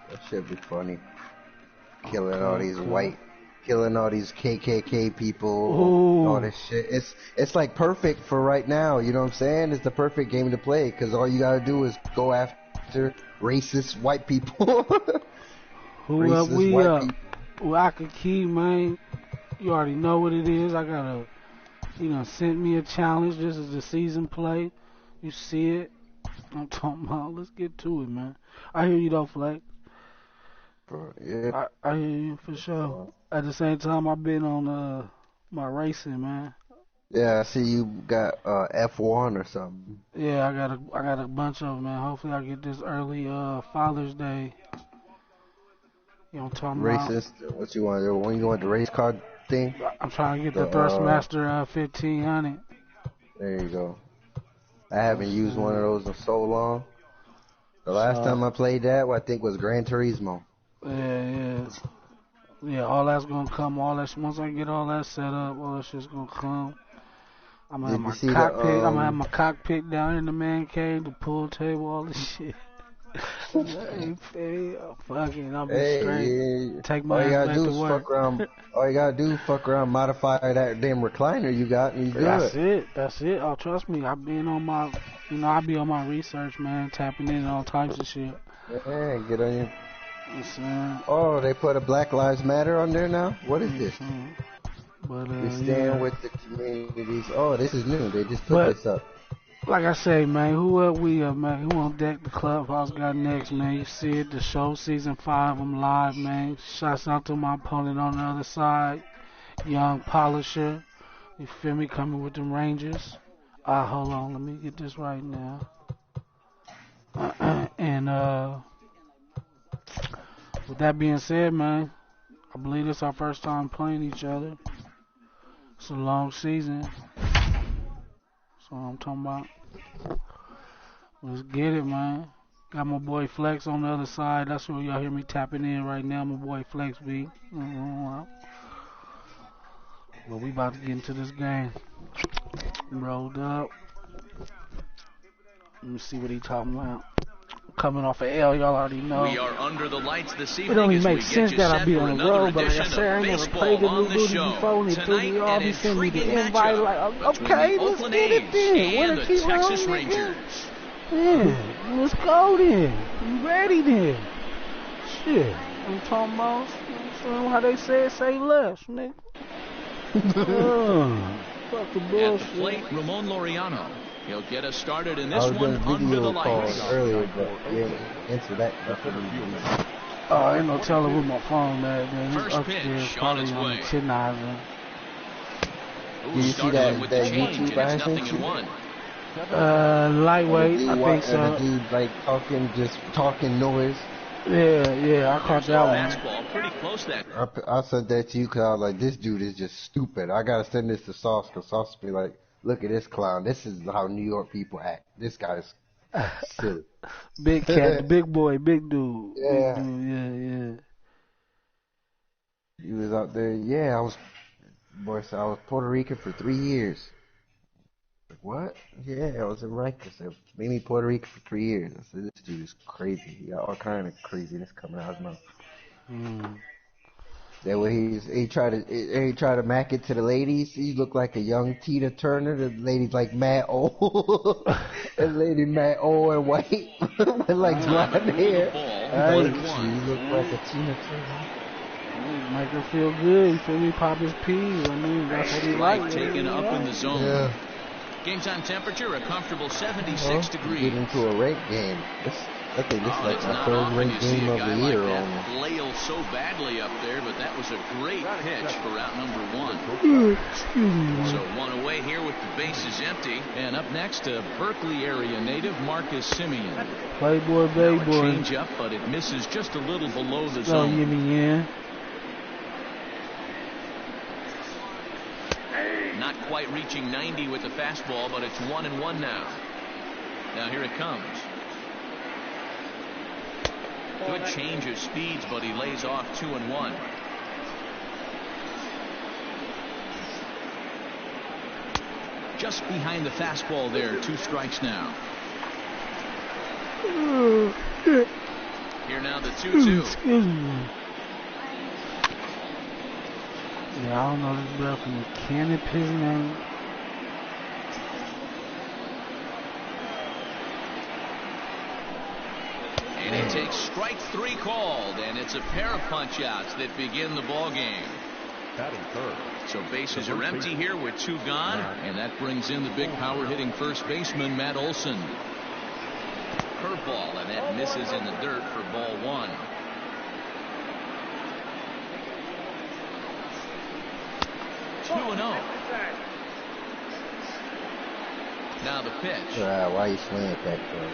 That should be funny. Killing all these killing all these KKK people, all this shit. It's like perfect for right now. You know what I'm saying? It's the perfect game to play because all you gotta do is go after racist white people. Who up? We up? Rocket Key, man. You already know what it is. I gotta, sent me a challenge. This is the season play. You see it? I'm talking about. Let's get to it, man. I hear you though, Flex. Yeah. I hear you for sure. At the same time, I've been on my racing, man. Yeah, I see you got F1 or something. Yeah, I got a bunch of them, man. Hopefully, I get this early Father's Day. You know what I'm talking about? Racist. What you want? When you want the race car thing? I'm trying to get the Thrustmaster 1500. There you go. I haven't used one of those in so long. The last time I played that, I think was Gran Turismo. Yeah, all that's gonna come. Once I get all that set up, all that shit's gonna come. I'm gonna have my cockpit. I'm gonna have my cockpit down in the man cave, the pool table, all this shit. Fucking, I'll be straight. Yeah. Take my ass back to work. All you gotta do, fuck around, modify that damn recliner you got, and you good. That's it. Oh, trust me, I've been on my, I be on my research, man, tapping in all types of shit. Yeah, get on your. Yes, oh, they put a Black Lives Matter on there now? What is this? But we stand with the communities. Oh, this is new. They just put this up. Like I say, man, who up we up, man? Who on deck the clubhouse got next, man? You see it, the show, season 5, I'm live, man. Shouts out to my opponent on the other side, Young Polisher. You feel me? Coming with them Rangers. Hold on, let me get this right now. And, with that being said, man, I believe it's our first time playing each other. It's a long season. That's what I'm talking about. Let's get it, man. Got my boy Flex on the other side. That's where y'all hear me tapping in right now. My boy Flex B. But we about to get into this game. Rolled up. Let me see what he talking about. Coming off of L, y'all already know. We are under the lights this evening. It only makes sense that I be on the road, but like I said, I ain't never played the Blue Booty before, and it threw me off. He sent me the invite, like, okay, let's get it then. Winner keep Texas Rangers. Yeah, let's go then. You ready then? Shit, I'm talking about how they say less, nigga. Fuck the bullshit. At the plate, Ramon Laureano. He'll get us started in this one under the lights. Earlier, but yeah, answer that. Ain't no telling with my phone, man. He's upstairs, probably on the Tin Island. Did you see that YouTube I sent you? Lightweight, I think so. The dude like talking noise. Yeah, I caught that one. Fastball, pretty close that. I sent that to you because I was like, this dude is just stupid. I gotta send this to Sauce because Sauce be like, look at this clown. This is how New York people act. This guy's silly. Big cat, big boy, big dude. Yeah. Big dude, yeah. He was out there. Yeah, I was Puerto Rican for 3 years. Like, what? Yeah, I was in Rikers. It made me Puerto Rican for 3 years. I said, this dude is crazy. He got all kind of craziness coming out of his mouth. That way he tried to mac it to the ladies. He looked like a young Tina Turner. The lady's like mad old. That lady mad old and white with like blonde hair. She looked like a Tina Turner. Make her feel good. You feel me? Pop his peas. I mean, that's what he like. Taken up in the zone. Yeah. Game time temperature a comfortable 76 degrees. Get into a rake game. I think this is like the third rake game of the year. Like flail so badly up there, but that was a great pitch for out number 1. So one away here with the bases empty. And up next, a Berkeley area native, Marcus Simeon. Playboy, baby boy. Change up, but it misses just a little below the zone. Not quite reaching 90 with the fastball, but it's 1-1 now. Now here it comes. Good change of speeds, but he lays off 2-1. Just behind the fastball there, 2 strikes now. Here now the 2-2. Excuse me. Yeah, I don't know this brother from the cannon his name. And he takes strike 3 called, and it's a pair of punch-outs that begin the ball game. So bases are empty here with 2 gone, and that brings in the big power-hitting first baseman, Matt Olson. Curveball, and that misses in the dirt for ball 1. Two and 0. Now the pitch. Why you swinging at that for?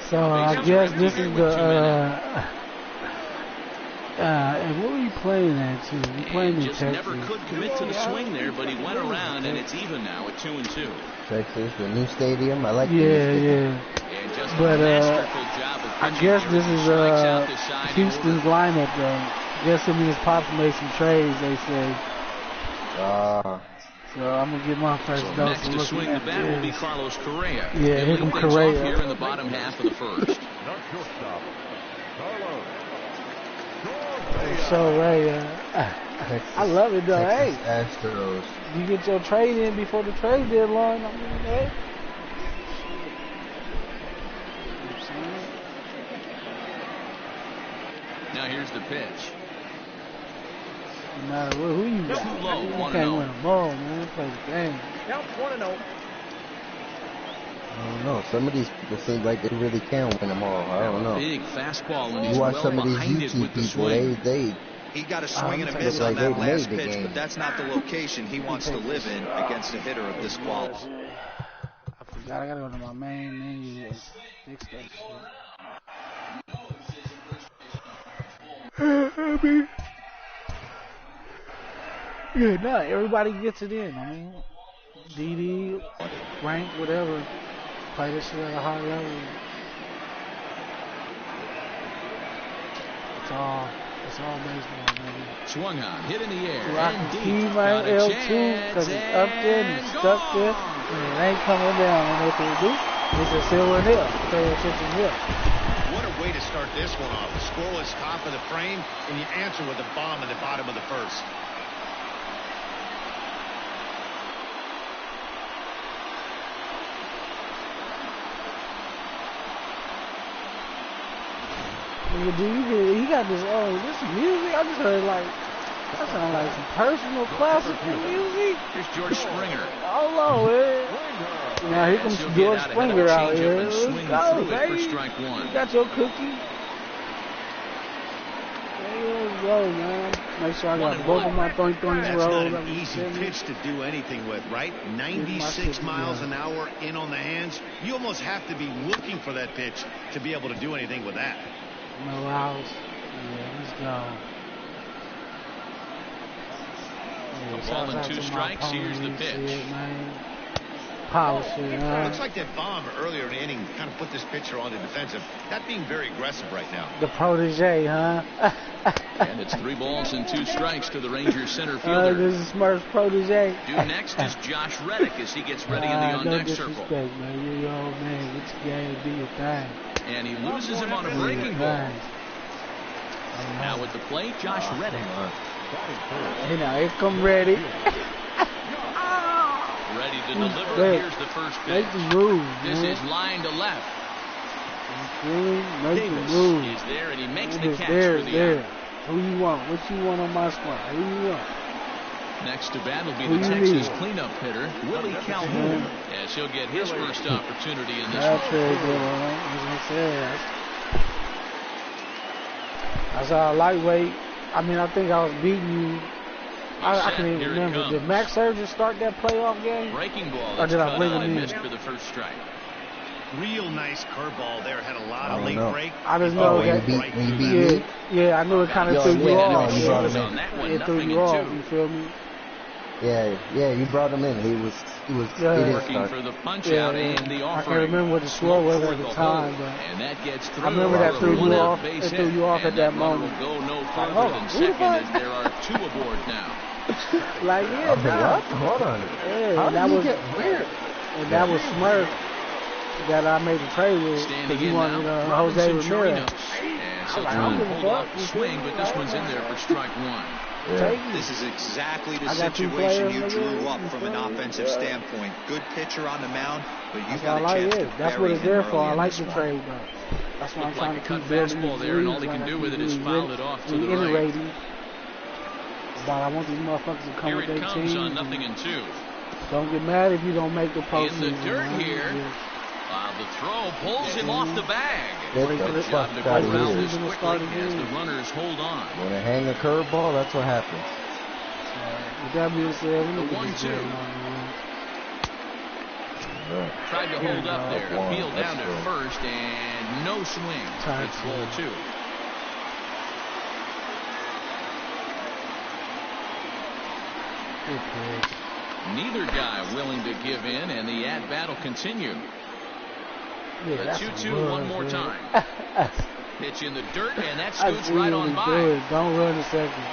So I guess this is the and what were you playing at too? You playing in just Texas? Never could commit to the swing there, but he went around, and it's even now at 2-2. Texas, the new stadium. I like. Yeah. And just But a masterful job of I pitching guess here. this He is strikes out this side in Houston's order. lineup though. I guess him and his pops made some trades. They say. So I'm gonna get my first So dose. next to swing the bat will be Carlos Correa. Yeah, He'll here come lead things Correa. off here in the bottom half of the first. So I love it though. Texas Hey, Astros. you get your trade in before the trade deadline. I mean, hey. Now here's the pitch. No matter who you got, Too low, you 1-0. can't win a ball, man. Play the game. Count 1-0. I don't know. Some of these people seem like they really can win them all. I don't know. Big fastball, and he's You watch well some of these behind it YouTube with the people. swing. They He got a swing and a look miss like on that they last made the pitch, game. but that's not the location he wants to live in against a hitter of this quality. I forgot I gotta go to my main menu and fix that shit. Yeah, no, everybody gets it in. I mean, DD, rank, whatever, play this shit at a high level. It's all baseball, baby. Swung on, hit in the air, Rock and the deep. key, Got man, a L2, chance, because it's up there and it's stuck there, gone. and it ain't coming down. And if it do, it's a silver nail. Pay attention here. What a way to start this one off. The scoreless top of the frame, and you answer with a bomb at the bottom of the first. Nigga, he got this music. I just heard that sound like some personal classical music. Here's George Springer. Oh man. Now here comes She'll get George out ahead of Springer a out changeup here. and Let's swing go, through it for baby. strike 1. You got your cookie. Let's go, man. Make sure I got both of my things That's rolled. not an easy pitch to do anything with, right? 96 miles an hour in on the hands. You almost have to be looking for that pitch to be able to do anything with that. No outs. Yeah, let's go. A ball and 2 strikes. Here's the pitch. Polish it, Looks like that bomb earlier in the inning kind of put this pitcher on the defensive. Not being very aggressive right now. The protege, huh? And it's 3 balls and 2 strikes to the Rangers center fielder. This is Smurf's protege. Due next is Josh Reddick as he gets ready in the on-deck circle. No disrespect, man. You're your old man. Get your game, do your thing. And he loses him on a breaking ball. Now with the plate, Josh Reddick. You know, here come Reddick. Ready to deliver. Here's the first pitch. Make the move, This man. is line to left. Make the move. Is there, and he makes the catch there, for the there. out. Who you want? What you want on my squad? Who you want? Next to bat will be Who the you Texas need? cleanup hitter, Willie Calhoun, as he'll get his first opportunity in this That's one. very good, man. As I said, I saw a lightweight. I mean, I think I was beating you. I can't even Here it remember. comes. Did Max Scherzer start that playoff game? Breaking ball Or that's did I cut bring on him and in? missed for the first strike. Real nice curveball there. Had a lot I of don't late know. break. I just know when that. you beat me. Yeah, I knew it kind of Yo, threw you yeah, off. no, you brought him in. On that one, It threw nothing you in off. 2. You feel me? Yeah, you brought him in. He was. Yeah. He didn't Working start. for the punch Yeah, out yeah. and the I offering. can't remember what the score was at the time, but And that gets through. I remember that for threw a you one-out off. base It threw hit. you off And at that runner moment. will go no Hold farther on, than who the second fuck? as there are 2 aboard now. like, yeah, What? Hold on. yeah, How and that did he was get where? and that was Smurf. that I made the trade with. Standing He in wanted now, Jose Robinson Ramirez. Chirinos. And so trying to hold off the swing, but this one's in there for strike one. Yeah. This is exactly the I got two situation you players, drew nigga. up from an offensive standpoint. Good pitcher on the mound, but you That's got all a I chance is. to That's what bury it's him there for. early I in like this the one. trade, though. That's why I'm Looked trying like to a keep cut building fastball these there, and all leads. he can Like do I with it keep is doing foul it off to the right. reiterating. But I want these motherfuckers to come Here with it their comes teams. on 0-2. Don't get mad if you don't make the postseason. In the dirt man. here. The throw pulls him off the bag. Get Good the job fuck to out close of out here. this quickly as the runners hold on. When I hang a curveball, that's what happens. With that being said, we The need to 1-2. Right. Tried to hold up there. Wow, Appeal down to that's first and no swing. It's ball two. Good pitch. Neither guy willing to give in, and the at-bat will continue. Yeah, The that's 2-2 one more time. Pitch in the dirt, and that I scoots see right what on he's by. doing. Don't run a second.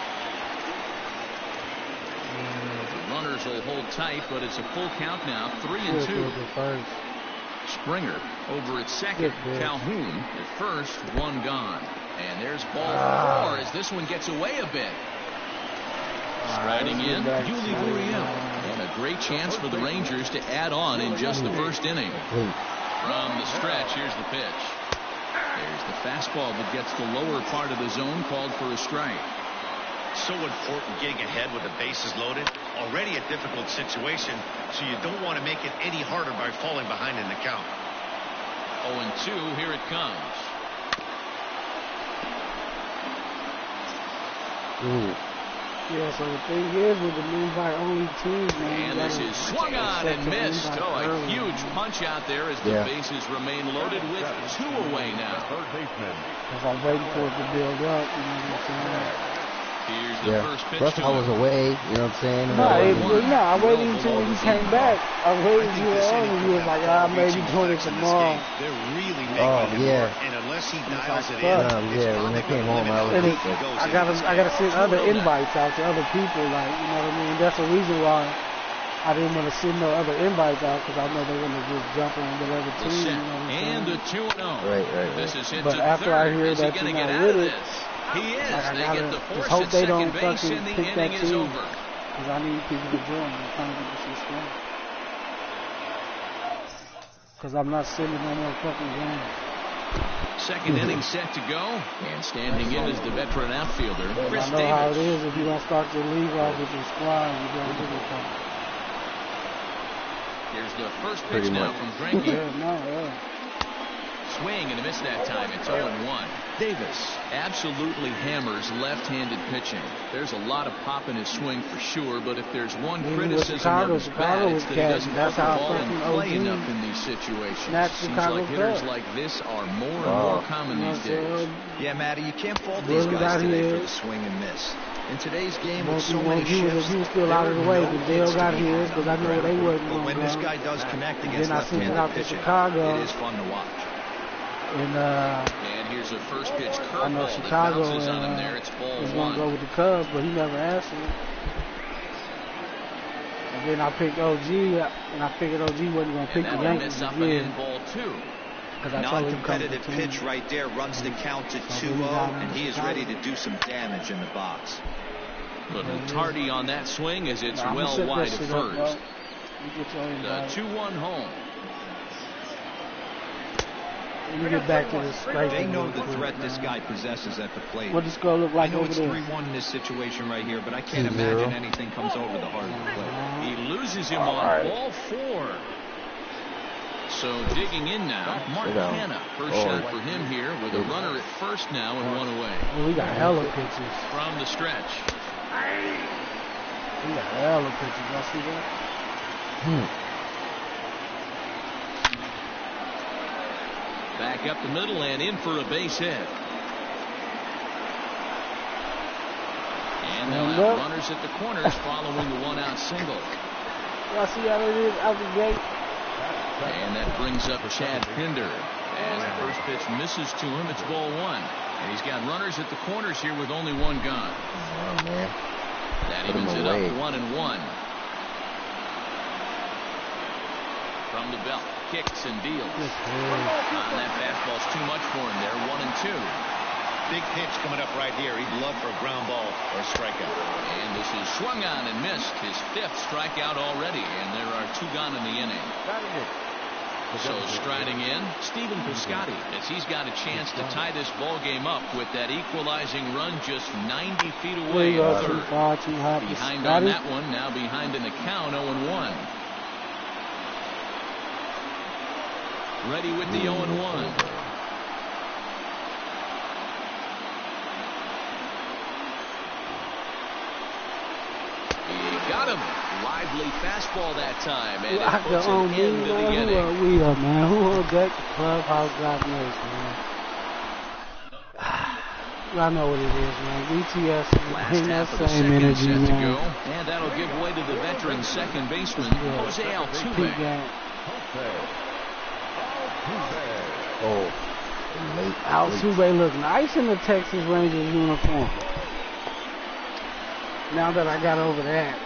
The runners will hold tight, but it's a full count now. 3-2. The first. Springer over at second. Calhoun at first. One gone. And there's ball four as this one gets away a bit. Striding in, Yuli Gurriel. And a great chance for the Rangers to add on in just the first inning. From the stretch, here's the pitch. There's the fastball that gets the lower part of the zone, called for a strike. So important getting ahead with the bases loaded. Already a difficult situation, so you don't want to make it any harder by falling behind in the count. 0-2, here it comes. Ooh. Yeah, so the thing is with the invite-only teams, man. And this is swung on and missed. Oh, a huge punch out there as the bases remain loaded with two away now. Because I'm waiting for it to build up, you know what I'm saying? Here's the first pitch Plus, to I was him. away, you know what I'm saying? I waited until he came back. I waited until he was like, I may be doing it tomorrow. They're really making him work, and unless he dials it in, when they came home, I was I gotta send other invites out to other people, like, you know what I mean? That's the reason why I didn't want to send no other invites out, because I know they want to just jump on whatever team, you know what I'm saying? And the 2-0. Right. This is hit But to after I third. hear Is he that going to you're get not out of with it, this? He is. like, They get the force hope at they don't second base, fucking and the pick that inning is team. over. Because I need people to join. I'm trying to get this shit strong. Because I'm not sending no more fucking games. Second inning set to go. And standing in is the veteran outfielder, Chris I know how it Davis. is. If you don't start your league off with your squad, you don't do anything. Here's the first pitch now from Greinke. Yeah. Swing and a miss that time. It's 0-1. Davis absolutely hammers left-handed pitching. There's a lot of pop in his swing for sure, but if there's one criticism of his bat, it's that he doesn't put the ball in play enough in these situations. Seems like hitters like this are more and more common these days. Yeah, Matty, you can't fault these guys today for the swing and miss. In today's game, with so many shifts, he was still out of the way, but Dale got his, because I know they wasn't but going when this guy does connect against left-handed pitching, it is fun to watch. And here's a first pitch curveball. I know Chicago that bounces on him there. It's ball was one. going to go with the Cubs, but he never answered. And then I picked OG, and I figured OG wasn't going to pick the Yankees again. Ball two. Non-competitive pitch right there runs the count to 2-0, and he is ready to do some damage in the box. Little tardy on that swing as it's well wide of first. The 2-1 home. Let me get back to this strike. They know the threat this guy possesses at the plate. What does this look like? I know it's 3-1 in this situation right here, but I can't imagine anything comes over the heart of the plate. He loses him on ball four. So digging in now, Mark Hanna. First shot for him here with a runner at first now and one away. Oh, we got hella pitches. From the stretch. We got hella pitches. Y'all see that? Back up the middle and in for a base hit. And they'll have runners at the corners following the one-out single. Y'all see how it is out the gate? And that brings up Chad Pinder. As the first pitch misses to him, it's ball one. And he's got runners at the corners here with only one gone. Oh, man. That evens it up 1-1. From the belt. kicks and deals. That fastball's too much for him there. 1-2. Big pitch coming up right here. He'd love for a ground ball or a strikeout. And this is swung on and missed. His 5th strikeout already, and there are 2 gone in the inning. So striding in, Stephen Piscotty, as he's got a chance to tie this ball game up with that equalizing run just 90 feet away in third. Behind on that one, now behind in the count, 0-1. Ready with the 0-1. He got him. Lively fastball that time, and it puts an end to the inning. Who are we up, man? Who on deck? The clubhouse got knows, man. I know what it is, man. BTS, Last half of the second energy, set to man. go, and that'll give way to the veteran second baseman, Jose Altuve. Oh, late. Altuve looked nice in the Texas Rangers uniform. Now that I got over that.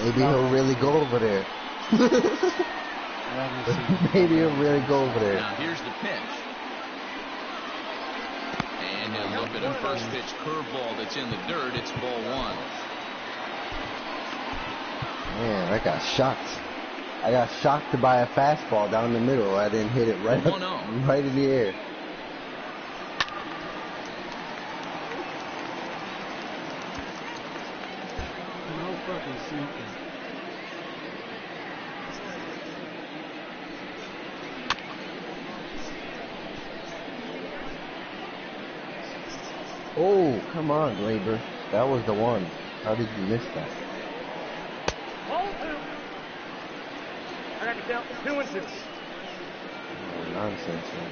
Maybe he'll really go over there. Maybe he'll really go over there. Now here's the pitch. And he'll look at a first pitch curveball that's in the dirt. It's ball 1. Man, I got shocked. I got shocked by a fastball down the middle. I didn't hit it right up, right in the air. Oh, come on, Glaber. That was the one. How did you miss that? I got to count 2 and 2. Oh, nonsense, man.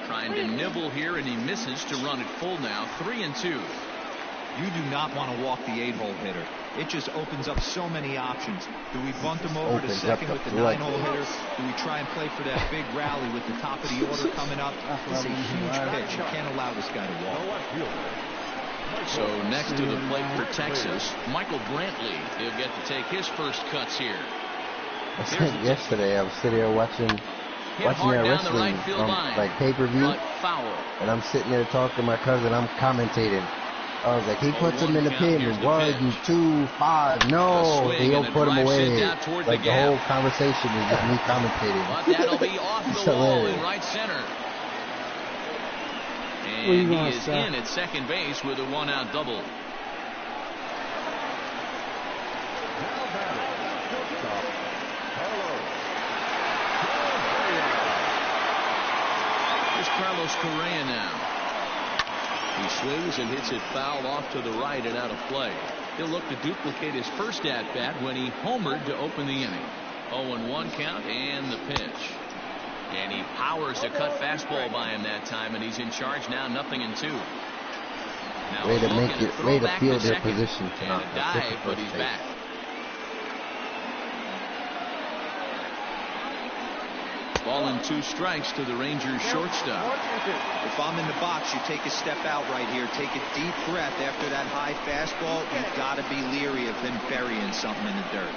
Trying to nibble here, and he misses to run it full now. 3-2. You do not want to walk the 8-hole hitter. It just opens up so many options. Do we bunt him over to second with the 9-hole hitter? Do we try and play for that big rally with the top of the order coming up? This is a huge pitch. You can't allow this guy to walk. So next to the plate for Texas, Michael Brantley. He'll get to take his first cuts here. Yesterday, I was sitting there watching that wrestling like pay-per-view, and I'm sitting there talking to my cousin. I'm commentating. I was like, he puts him in the pin. 1, 2, 5. No, they don't put him away. Like the whole conversation is just me commentating. But that'll be off the wall in right center. And he is in at second base with a 1-out double. Here's Carlos Correa now. He swings and hits it foul off to the right and out of play. He'll look to duplicate his first at-bat when he homered to open the inning. 0-1 count and the pitch. And he powers a cut fastball by him that time, and he's in charge now, 0-2. Now way to field their position and a dive, but he's back. Ball and 2 strikes to the Rangers shortstop. If I'm in the box, you take a step out right here. Take a deep breath after that high fastball. You've got to be leery of him burying something in the dirt.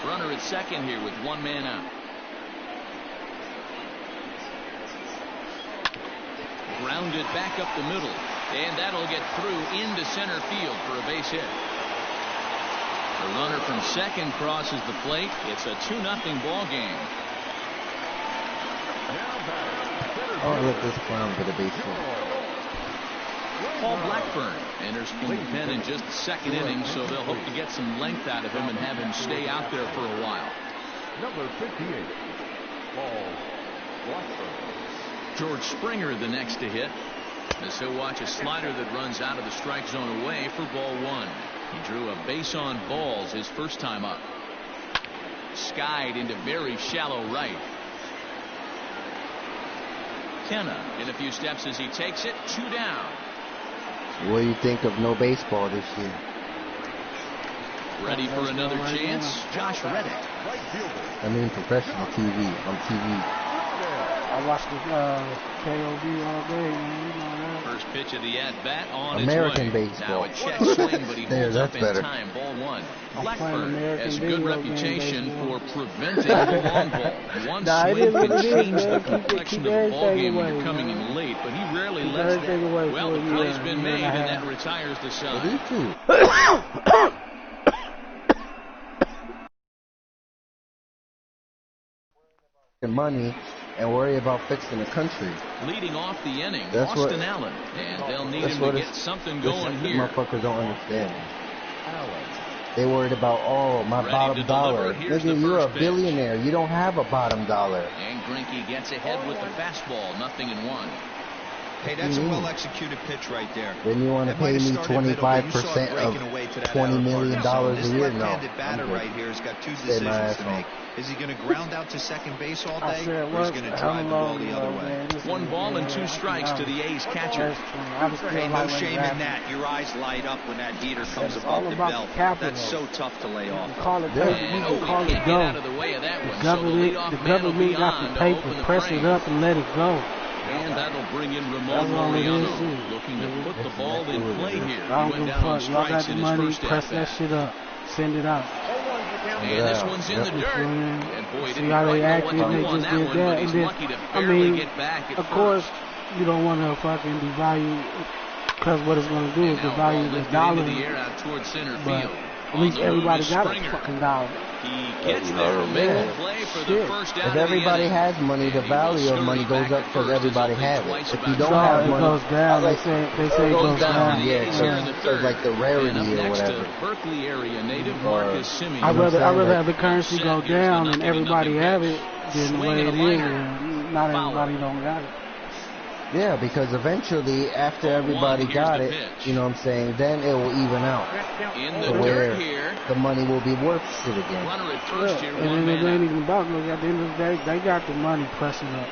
Runner at second here with 1 man out. Grounded back up the middle, and that'll get through into center field for a base hit. The runner from second crosses the plate. It's a 2-0 ball game. Oh, look, this clown for the base hit. Paul Blackburn enters from the pen in just the second inning, so they'll hope to get some length out of him and have him stay out there for a while. Number 58, Paul Blackburn. George Springer the next to hit, as he'll watch a slider that runs out of the strike zone away for ball 1. He drew a base on balls his first time up. Skied into very shallow right. Kenna in a few steps as he takes it. 2 down. What do you think of no baseball this year? Ready for another chance? Josh Reddick. I mean professional TV, on TV. I watched the KOB all day, man. You know that. First pitch of the at-bat on American its way. baseball. Now a check swing, but he holds up in better. time. Ball one. I'm Blackburn playing has a American good video game reputation for baseball. preventing the long ball. One Nah, it swing is what can it is, change man. the Keep complexion of everything the ball game when away, you're coming man. in late, but he rarely Keep lets everything that. away Well, for the a play's year, been year and made, a and half. that retires the What side. do you do? Money and worry about fixing the country. Leading off the inning, That's what- Austin Allen, and they'll need That's him what to it's- get something This going here. motherfuckers don't understand. They worried about, oh, my Ready bottom to dollar. deliver. Here's the Nigga, you're a first pitch. billionaire. You don't have a bottom dollar. And Greinke gets ahead with the fastball, 0-1. Hey, that's a well-executed pitch right there. Then you want to That might pay have me started middle, but you saw it 25% of breaking away to that $20 outer million part of the zone. a This year? No. left-handed batter I'm good. right here has got two Stay my decisions ass to home. make. Is he going to ground out to second base all I day, said, or is what? he going to How drive the ball long the ago, other way? man? This One is- ball and yeah, two I strikes to know. the A's catcher. That's true. I just feel Hey, no like shame in rapping. that. Your eyes light up when that heater comes It's above all the about belt. the capital. That's so tough to lay You off. can call it Yeah. paper, you And can call can't it get out go. of the way of that The one. So the government, leadoff the man will government be got on the to paper, open the press frame. it up and let it go. And that'll bring in Ramon That's all it is, Laureano, too. looking to put the ball in play here. I He don't went give a down on fuck. Y'all got strikes the in his money, first press that at-bat. shit up. Send it out. And this one's in the You dirt. feel me? And boy, See didn't how quite they know acted, what to they do on just that did one, that, but he's and then, lucky to I barely mean, get back at of first. course, you don't want to fucking devalue, because what it's going to do And is now a ball devalue the lifted dollar, into the air out towards center but field. at least On the move everybody is got a Springer. fucking dollar. He gets there, making play for the Shit. first out If of the everybody inning. has money, the And he will value of money scurry goes back up to because first as everybody he'll think has it. twice If about you don't No, have it money, goes down. like, They say it it goes goes down, down. yeah, A's here in the because third. like the And up rarity or next whatever. to Berkeley area native Marcus Simeon. I'd rather saying? have the currency go Here's the down and nothing everybody pitch. have it than the Swing way and it a is. liner. And not Foul. everybody don't got it. Yeah, because eventually, after Ball everybody one, got here's it, the pitch. you know what I'm saying, then it will even out. In To the where dirt here. the money will be worth shit again. Runner at first here, And one then it man ain't out. even about no. At the end of the day, they got the money pressing up.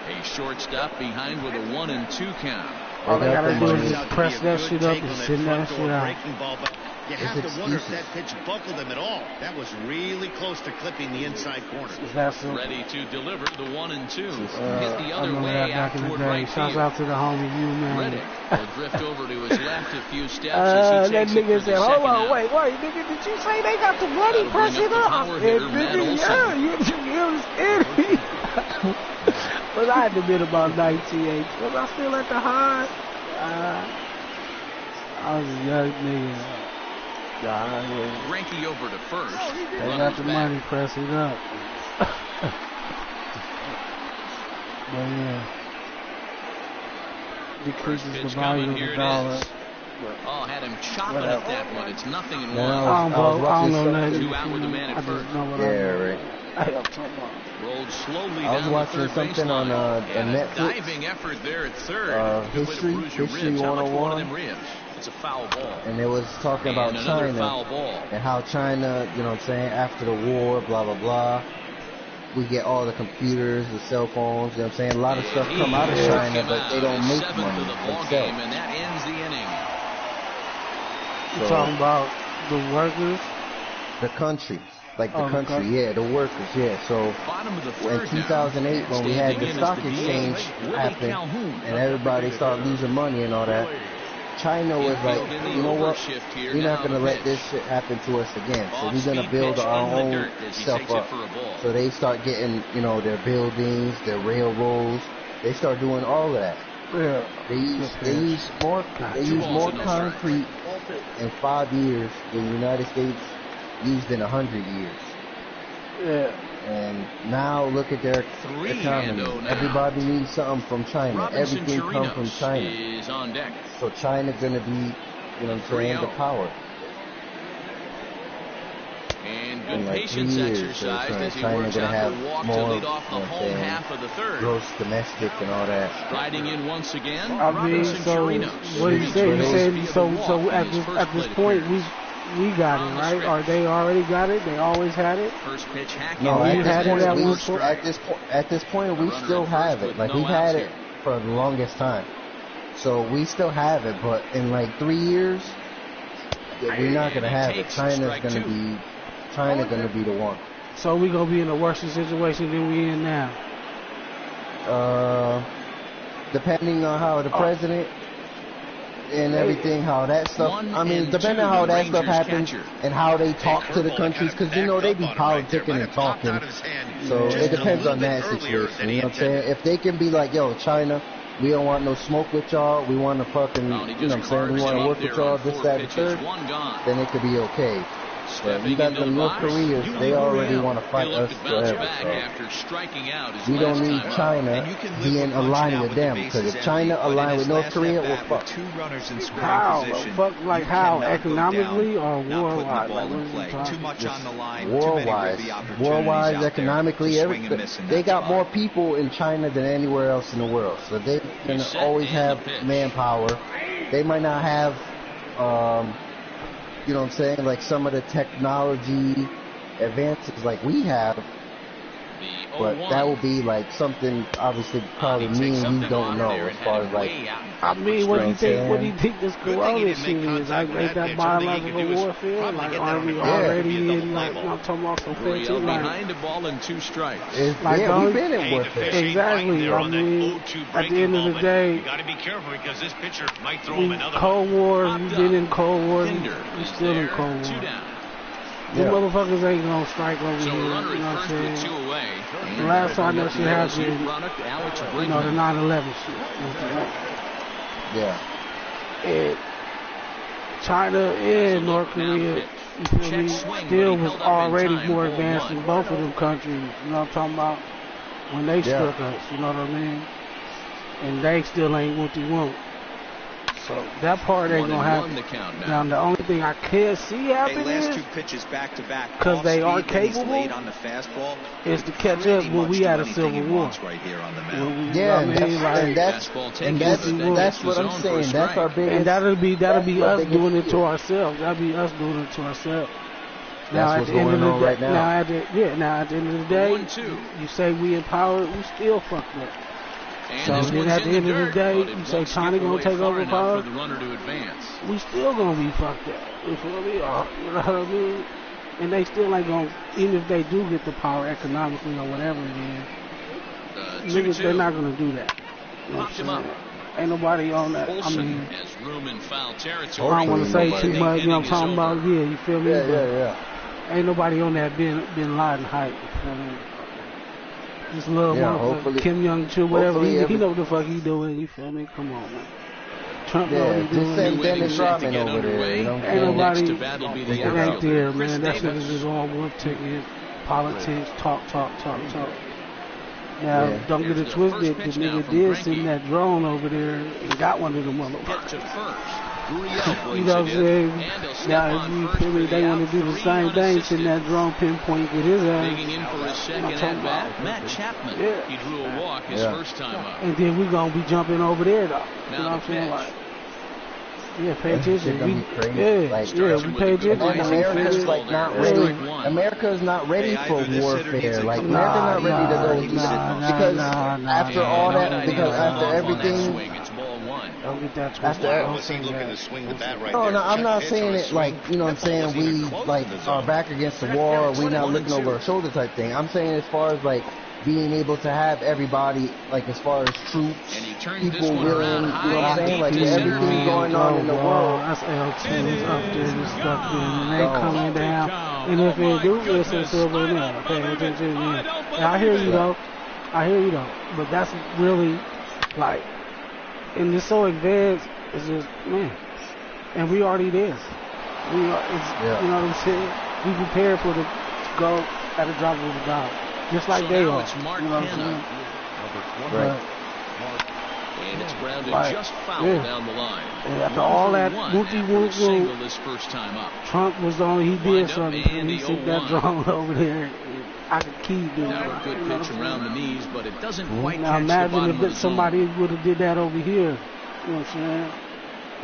A shortstop behind with a 1-2 count. All they got gotta the do money. is just press that shit up and send that shit out. You have to wonder if that pitch buckled him at all. That was really close to clipping the inside corner. It's that simple. Ready to deliver the 1-2. Hit the I other remember way that out back in the toward day. right Shouts field. out to the homie, you man. Reddick will drift over to his left a few steps as he That takes it nigga for said, the hold second on, out. wait, nigga, did you say they got the money? That'll Press bring it up the up. power And hitter, Matt nigga, Olson. you understand me? But I had to been about 98. Was I still at the high? I was a young nigga. Greinke over to first. They got Runners the back. money, press it up. But yeah. Decreases the pitch value coming, of here the it dollar. is. Oh, had him chopping Whatever. at that one. It's 0-1. Now, I don't watching know nothing. Two out with the man at I just first. know what Yeah, I know. right. I don't talk about. Rolled slowly I was down watching the third something on baseline. And a Netflix. diving effort there at third. Good way to History bruise your ribs. How much for one of them 101. ribs? It's a foul ball. And it was talking about And another China foul ball. and how China, you know what I'm saying, after the war, blah, blah, blah, we get all the computers, the cell phones, you know what I'm saying, a lot of stuff come out of China, but they don't make Seventh money of the ball game, themselves. and that ends the inning. You talking about the workers? The country, like the Oh, the country, country. yeah, the workers, yeah. So Bottom of the in third 2008, when we had Standing the in is stock the exchange DH, Willie happen, Calhoun. and everybody started losing money and all that, China was like, Infield in the you know what, overshift here, we're not now going to the let pitch. this shit happen to us again. So we're going Off-speed to build pitch our in the own dirt as he stuff takes it up. for a ball. So they start getting, you know, their buildings, their railroads. They start doing all of that. Yeah. They use more Two balls more and no strikes. concrete in 5 years than the United States used in 100 years. Yeah. And now look at their 3-0 economy. now. Everybody needs something from China. Robinson Everything comes from Chirinos China. is on deck. So China's gonna be, you know what I'm saying, the 3-0. power. And In good like 3 patience years, exercised so as he China works gonna out have the walk more, to lead off the you know what I'm home saying, half of the third. gross domestic and all that. Riding in once again, I mean, Robinson so Chirinos. what you say? You Chirinos said via the so. walk So in at his this first at this plate point, appearance. we got On it the right. stretch. Or they already got it? They always had it. First pitch hack No, we in. had it at one point. at this point, we Runner still at have first it. with Like no we've had outs it here. for the longest time. So we still have it, but in like 3 years, we're not gonna And he have it. takes China's strike gonna two. be, China gonna be the one. So we gonna be in a worse situation than we in now. depending on how the president and everything, how that stuff, I mean, depending on how that stuff happens and how they talk to the countries, because, you know, they be politicking and talking, so it depends on that situation, you know what I'm saying? If they can be like, yo, China, we don't want no smoke with y'all, we want to fucking, you know what I'm saying, we want to work with y'all, this, that, and third, then it could be okay. But you got the North Koreans, they already want to fight us forever, so we don't need China being aligned with them, because if China aligned with North Korea, we're fucked. How? Fuck, like how? Economically or war-wise? Too much on the line. War-wise, economically, everything. They got more people in China than anywhere else in the world, so they can always have manpower. They might not have, you know what I'm saying, like some of the technology advances like we have, but that will be like something obviously probably me and you don't know as far as like. I mean, what do you think? What do you think this corona shit is? Like, ain't that biological warfare? Like, are we already in? Like, I'm talking about some fancy. Like, behind the ball in 2 strikes. Like, yeah, we've been in warfare. Exactly. I mean, at the end of the day, you got to be careful because this pitcher might throw him another. Cold War, we've been in Cold War. We're still in Cold War. The motherfuckers ain't gonna strike over here, you know what I'm saying? The last time that shit happened, you know, the 9/11 shit. Yeah. And China and North Korea, you feel me, still was already more advanced than both of them countries, you know what I'm talking about? When they struck us, you know what I mean? And they still ain't what they want. So that part ain't gonna happen. Now the only thing I can't see happening is, because they are capable, is to catch up when we had a civil war. Yeah, and that's what I'm saying. That's our biggest. And that'll be us doing it to ourselves. That'll be us doing it to ourselves. Now at the end of the day, now at the end of the day, you say we empowered, we still fucked up. So then at the end of the day, you say China gonna take over power, we still gonna be fucked up. You feel me? You know what I mean? And they still ain't gonna, even if they do get the power economically or whatever it is, niggas, they're not gonna do that. You know what I'm saying? Ain't nobody on that. I mean, I don't want to say too much, you know what I'm talking about? Yeah, you feel me? Yeah. Ain't nobody on that Bin Laden hype. You feel me? This little motherfucker, Kim Jong-un, whatever, he know what the fuck he doing, you feel me? Come on, man. Trump know what he doing. Just send Dennis Rodman over there, you know? Ain't nobody, it ain't there, man. That shit is just all one ticket, politics, talk. Now, don't get it twisted, the nigga did send that drone over there and got one of the motherfuckers. You know what I'm saying? Now, if you feel me, they want to do the same thing, send that drone pinpoint with his ass. Matt Chapman, he drew a walk his first time up. And then we gonna be jumping over there, though. You know what I'm saying? Like, yeah, pay attention. We pay attention. America's like not ready. America's not ready for warfare. Like, America's not ready to go because after all that, because after everything. Don't get that No, I'm not saying it like, you know what I'm saying, we like are back against the war, or we not looking over our shoulder type thing. I'm saying as far as like being able to have everybody, like as far as troops, people willing, you know what I'm saying, like everything going on in the world. That's L2's up there and stuff, and they coming down. And if they do, it's a silver in there. Pay attention. I hear you though. But that's really like. And it's so advanced, it's just, man. And we already there. You know what I'm saying? We prepared for the go at a drop of a dime. Just like they are. You know what I'm saying? Right. And it's grounded just foul down the line. And after all that whoopie-whoop, this first time up. Trump was on, he did something. He sent that drone over there. I could keep doing that. Good pitch around the knees, but it doesn't quite now catch imagine the bottom if somebody would have did that over here. You know what I'm saying?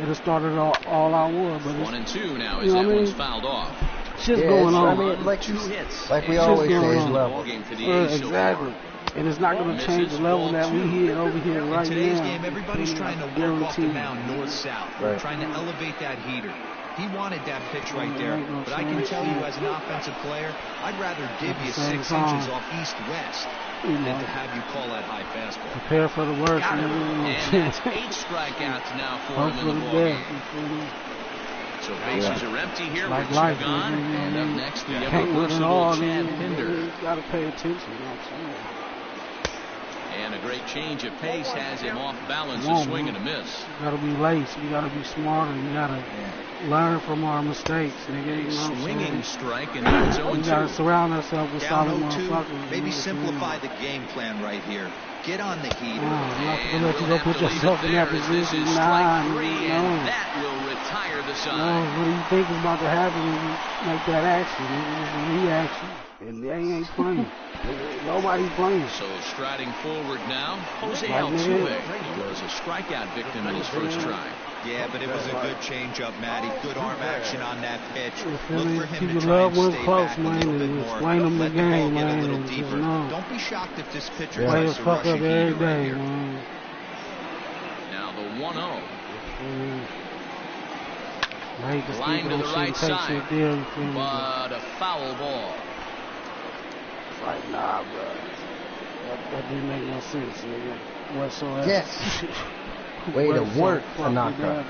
It have started all our war. But 1-2 now as that one's fouled off. Shit's going on. I mean, like 2 hits. Like we always say, it's level. Exactly. And it's not going to change the level that we hit over here right now. In today's game, everybody's trying to work off the mound north-south. Trying to elevate that heater. He wanted that pitch right there, but I can tell you as an offensive player, I'd rather give you 6 inches off east-west. You know, and to have you call that high fastball. prepare for the worst. And Nigga. that's 8 strikeouts now for Hope him for in the the ball best. game. You feel me? So bases are empty here Like with 2 life, gone. nigga. And up next, the Can't win it all, irreversible Chad nigga. Pinder. You gotta pay attention. You know what I'm saying? And a great change of pace has him off balance, a swing and a miss. You gotta be laced. You gotta be smarter. You gotta learn from our mistakes, nigga. You know what I'm Swinging saying? strike, and now it's 0-2. We gotta surround ourselves with Down solid 0-2, motherfuckers. maybe you know what I'm simplify saying? the game plan right here. Get on the heater. I'm not And gonna let you we'll go have put to leave yourself it in that there as this position. is Nah, strike 3, no. and that will retire the No, side. what do you think is about to happen when you make that action? It's a reaction. And they ain't playing. Nobody's playing. So striding forward now, Jose Right, Altuve. nigga. He was a strikeout victim in his first try. Yeah, but it was a good change-up, Matty. Good arm action on that pitch. You feel Look me? for him Keep to your try loved and ones stay close, back a man, little bit and more. explain them the Let the ball game, get a man, little and just deeper. know. Don't be shocked if this pitcher Play tries the to fuck rush up a every heater right day, here. man. Now the 1-0. I hate to Line speak to on the shit right and take side. shit there, you feel me? But a foul ball. It's like, nah, bro. That didn't make no sense, nigga. Whatsoever. Yes. Way to work, Tanaka.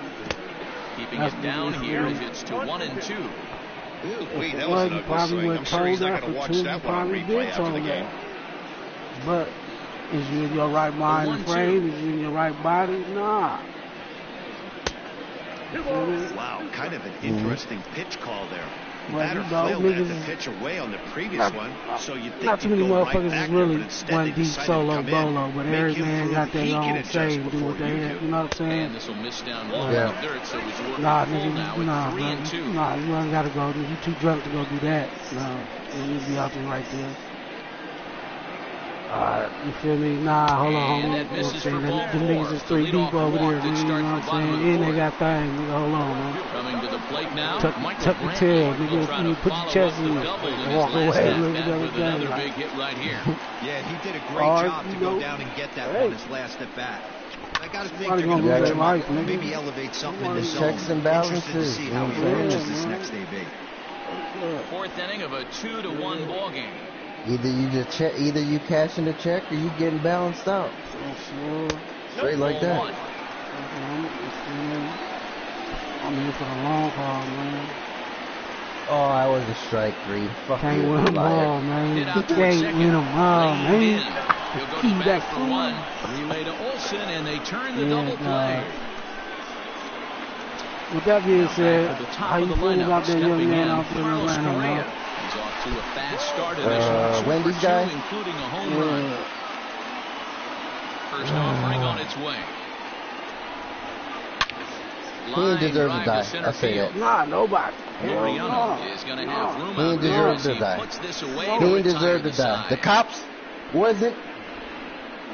Keeping it down here as it's to 1-2. Wait, that Well, was an you ugly probably swing. would I'm have sure he's told not that going to for watch two. that You one on probably replay did after the told game. that. But is you in your right mind and 1-2. frame? Is you in your right body? Nah. Wow, kind of an interesting pitch call there. Well, Batter you know, flailed at the niggas- pitch away on the previous Not- one, so you'd think Not too he'd many go right motherfuckers back is there, really but instead one they deep decided to solo come in, bolo, but make every him man prove got their he can own adjust say and do before what they you have. do. You know what I'm saying? And this will miss down low Yeah. in the dirt, so he's working Nah, full nigga, now nah, at 3 bro. and 2. Nah, you ain't gotta go. You too drunk to go do that. No, you need to be out there right there. You feel me? Nah, hold on. And that You know what I'm misses saying? for ball Them niggas four. is 3 The deep leadoff over there, walk that nigga. You starts know the what I'm bottom saying? of the And they fourth. got thing, nigga. Hold on, man. Coming to the plate now, Michael Tuck your Brantley tail, will nigga. try You to put your follow chest up in the it double in and his walk last away. at Look bat at with the another game. big hit right here. Yeah, and he did a great Alright, job to you go know. down and get that Hey. on his last at bat. I got to think Somebody they're going gonna to lose put him their life, up, nigga. maybe elevate something in the Checks zone. and Interested to balances, see you how know he what I'm saying? approaches this Yeah, next AB. Fourth inning of a 2-1 ball game. Either you cashing the check or you getting balanced out. Straight like that. 1. I'm here for the long haul, man. Oh, I was a strike 3. Fuck Can't you, win them liar. all, man. Hit You out toward can't second. win them all, Laid man. in. He'll go to Keep bat that for fool. 1. Relay to Olsen, and they turn the Yeah, double play. With that being Back said, to the top how of you the feel lineup, about that young stepping man in, out there in Carlos Atlanta, Correa. man? He's off to a fast start initially. 2 Wendy's for 2, guy? including a home run. Yeah. First offering on its way. He didn't deserve to Line drive die. center I say field. that. Nah, nobody. Hell Mariano no. is going to No. have room He out didn't there deserve as to he die. puts this away He to didn't retire deserve to the die. side. The cops wasn't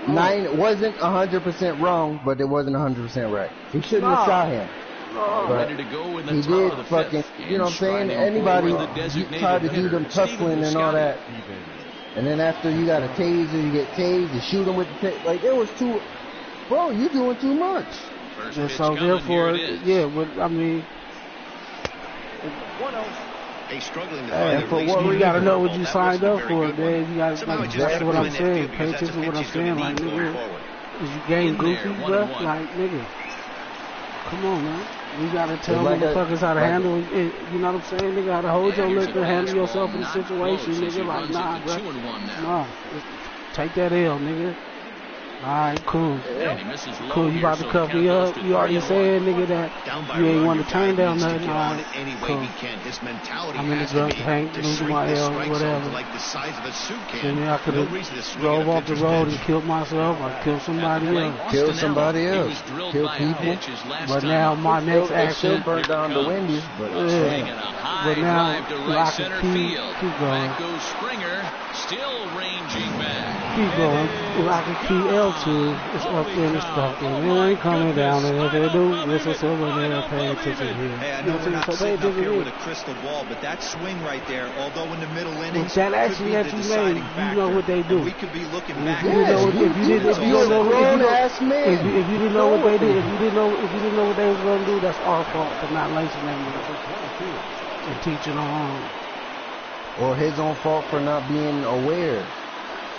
100% wrong, but it wasn't 100% right. He shouldn't have shot him. No. But Ready to go in the he top did of the fucking, fifth. you know what I'm saying? And Anybody striding forward, the designated try to do hitter, them Steven tussling and all Piscotty. that. And then after you got a taser, you get tased, you shoot him with the taser. Like, it was too, bro, you doing too much. First Yeah, pitch so coming, therefore, here it is. yeah, but I mean, He's struggling to hey, find and the for release what you point. gotta know what That you wasn't signed a up very for, good one. man. You gotta, Somehow he like, just that's gotta what find I'm that saying. field Pay because that's attention a to what I'm pitch he's gonna saying, like, need going nigga. forward. Is you game In there, goofy, 1-1. bruh? Like, nigga. Come on, man. You gotta tell Like motherfuckers how to like handle it. You know what I'm saying? Nigga, how to hold your And here's liquor, a handle fastball yourself in the not situation, close as he nigga. Like, runs nah, it to bruh. 2-1 now. Nah. Just take that L, nigga. Alright, cool. And he misses low Cool, you here, about to so cuff the me count up. goes to You already 3-1. said, nigga, that Down by you ain't one, want your to turn guy down needs to nothing. get on Alright, any way cool. he can. His mentality I'm in the has to drunk be tank, to losing shrink my the L, strike zone whatever. to like the size of a soup So can. I could No have reason to swing drove at a off the pitcher's road pitch. and killed myself. I killed somebody else. Kill somebody He else. was drilled Kill by a people. pitch his last But time now up. my next It still action, burned down the Wendy's, but A swing and a high But now, drive to I right can center keep field. going. Back goes Springer, still ranging back. keep going. If I can keep L2, it's up there and it's stuck there. It ain't coming down. And if they do, listen to over there, pay attention here. Hey, I You know know we're what I'm not saying? So pay sitting up attention here here. with a crystal ball, but that swing right there, although in the middle With innings, that could action be that the you made, deciding you factor. know what they do. And we could be looking And back. if you didn't know, Yes, if you didn't you're a know, grown-ass man. if you didn't know what they did, if you didn't know what they was gonna do, that's our fault for not lacing that motherfucker and teaching them on. or his own fault for not being aware.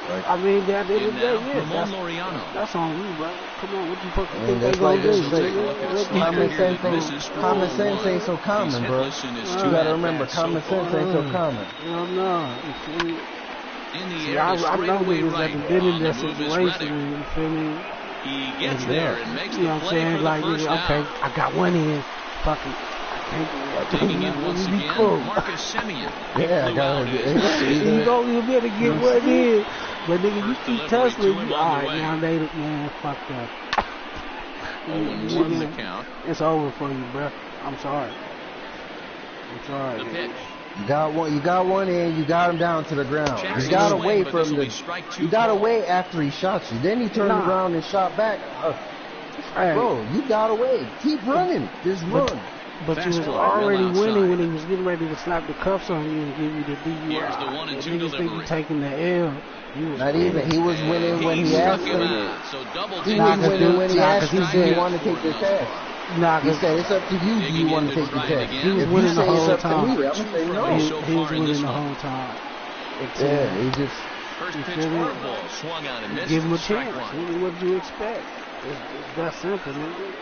Like, I mean, at the end of the day, now, yeah, Ramon Laureano. that's on you, bro. Come on, what you fucking I think mean, they that's gonna like do? this. Common Common sense sense ain't so common, bro. You gotta remember, common sense ain't so common. Hell no. You feel me? In the See, air, I know straightaway niggas right that have been in on the that move is situation, Reddick. you feel me? He gets there and makes You know the what I'm play saying? for Like, the first nigga, okay, down. I got one in. Fucking, I can't do Digging in once be again, cool. Marcus Semien. Yeah, I gotta. You gonna be able to get one in. But nigga, you First keep delivery tussling, to him you on the alright, way. now they, man, fuck that. 0-1 the count. It's over for you, bro. I'm sorry. The pitch. You got one in. You got him down to the ground. Checks You gotta the swing, wait but for this him will to. be strike two You gotta call. wait after he shot you. Then he turned around and shot back. Hey, Bro, you gotta wait. Keep running. Just run. but you was Fastball, already well outside. winning when he was getting ready to slap the cuffs on you and give you the DUI. Here's the 1-2 Niggas think delivery. you taking the L. You was Not even. He was winning when he struck asked him him. out. So double He digits was there. winning when he asked him, Nah, do you want to take the test? Nah, He 'cause said, it's up to you. Do you want to take the test? he was If you winning the say it's whole up to time. me, I'm going to say no. he was winning the whole time. Yeah, he just. First You pitch feel me? curveball swung out and missed. Give him a Strike chance. one. Nigga, what do you expect? It's that simple, nigga.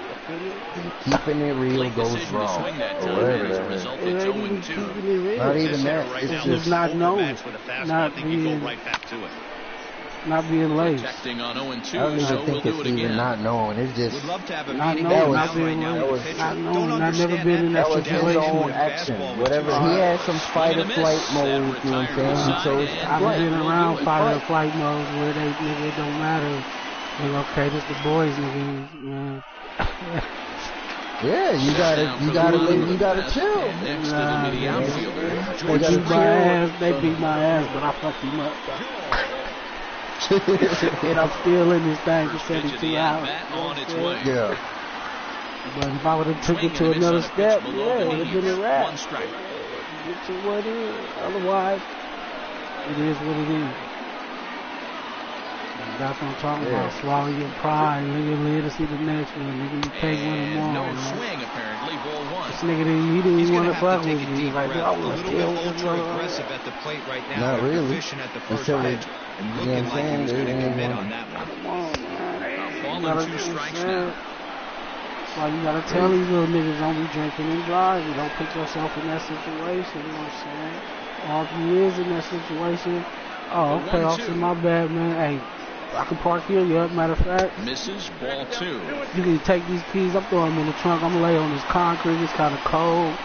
You feel me? Keeping it real Late goes decision to wrong. swing that Or time, whatever and as a that is. result, It it's ain't even 0-2. keeping it real. Not even This that. hitter right It's now just. not knowing. overmatched with a fastball. Not I think he'd go being- right back to it. Not being lazy. Protecting on 0-2, I don't so even we'll think do it's it even again. not knowing. It's just. Would love to have a Not meeting knowing, going not on being right now lazy. with the pitcher. Not Don't knowing. I've understand never been in that That was his situation. own action. Whatever. He had some fight or flight mode, you know what I'm saying? He chose I've flight. been around Fight. fight or flight modes where they, nigga, it don't matter. Nigga, okay, this the boys, nigga, man. Yeah, you gotta chill. And next to the midi outfielder, They George beat my chill. ass, but I fucked him up. And I'm still in this thing for First pitch of 72 the hours. at-bat on its way. Yeah. But if I would have took it Swing to and a miss another on a pitch step, below yeah, the it would have been a knees. wrap. One strike. Get to what it is. Otherwise, it is what it is. And that's what I'm talking about. Swallow your pride. Nigga, live to see the next one. Nigga, you can't win And them all. no Man. swing, apparently, ball one. This nigga he didn't He's even going want to to have fuck to with take a me. deep He's like, breath. I A want to little kill bit him. ultra-aggressive at the plate right now. Not after really. fishing at the first Until pitch and you know looking what I'm like he was saying? going to They commit ain't on that one. Come on, man. Ball You and gotta, two you know what I'm strikes saying? now. That's why you gotta tell these little niggas don't be drinking and driving. Don't put yourself in that situation. You know what I'm saying? All if you is in that situation, oh, The okay, 1-2. officer, my bad, man. Hey, I can park here. Yeah, matter of fact, Misses, ball two. you can take these keys. I'm throwing them in the trunk. I'm gonna lay on this concrete. It's kind of cold.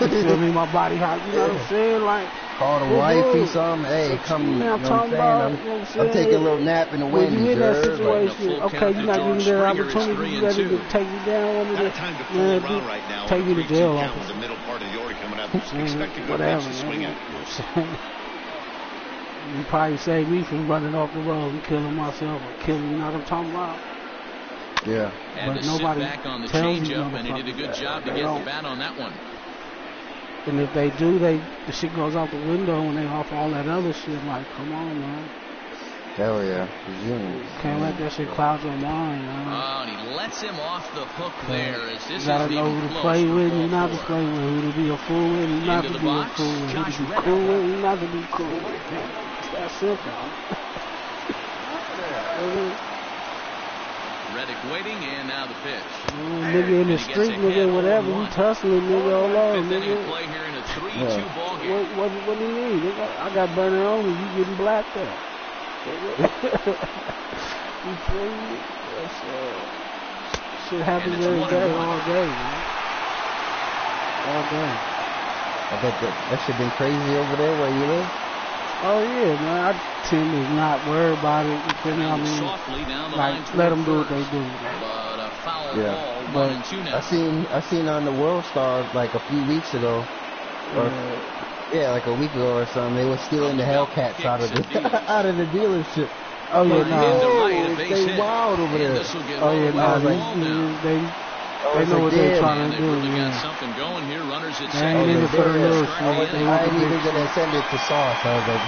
You feel me? My body hot. You know what I'm saying? Like, Call the Well, wifey dude, something. Hey, come. You know I'm what I'm talking saying? about, you know what I'm I'm saying? taking a little nap in the when Wendy's. you in that Like, situation, full okay, count you're to not George giving that Springer. It's opportunity. You ready 3-2. to take you down under Not the a time to fool around right now. take you to 3-2 jail, count with officer. the middle part of the order coming up. Mm, Expect a good whatever, pitch to man. swing You at. know what I'm saying? You probably saved me from running off the road and killing myself or killing, you know what I'm talking about? yeah. Had But to sit nobody back on the tells you changeup, and he did a good motherfuckers job to that. get They the don't. bat on that one. And if they do, the shit goes out the window when they off all that other shit. Like, come on, man. Hell yeah. Can't let that shit cloud your mind, man. Oh, and he lets him off the hook there. As this You gotta isn't know even who to close play for with ball and not to four. play with, who to be a fool with and not Into to the be a box, fool with, who Josh to be Reddick. cool with and not to be cool with. It's that simple. Reddick waiting, and now the pitch. Nigga in the And he gets street, ahead nigga, whatever, you 1-1. tussling, nigga, hold on, Fifth inning of nigga. play here in a 3-2 ball game. What do you mean? Nigga, I got burner on me, you getting blacked out. You feel me? Shit happens And it's every 1-1. day, all day, man. All day. I bet that shit been crazy over there where you live. Oh yeah, man. I tend to not worry about it. You feel me? I mean, Softly down the like line let them toward do what they first. do. But a foul Yeah. ball, But 1-2 now. I seen on the World Star like a few weeks ago, or yeah, like a week ago or something. They were stealing the Hellcats out of the out of the dealership. Oh yeah, Line into no. right, a base They hit. wild over And there. this will get Oh all yeah, the way to the no. wall now. They know what they're trying And to they've do. really got Man. something going here. Runners at They second. ain't in it for the little Strike shit. in. They I want ain't the even big gonna shit. send it to Sauce. I was like,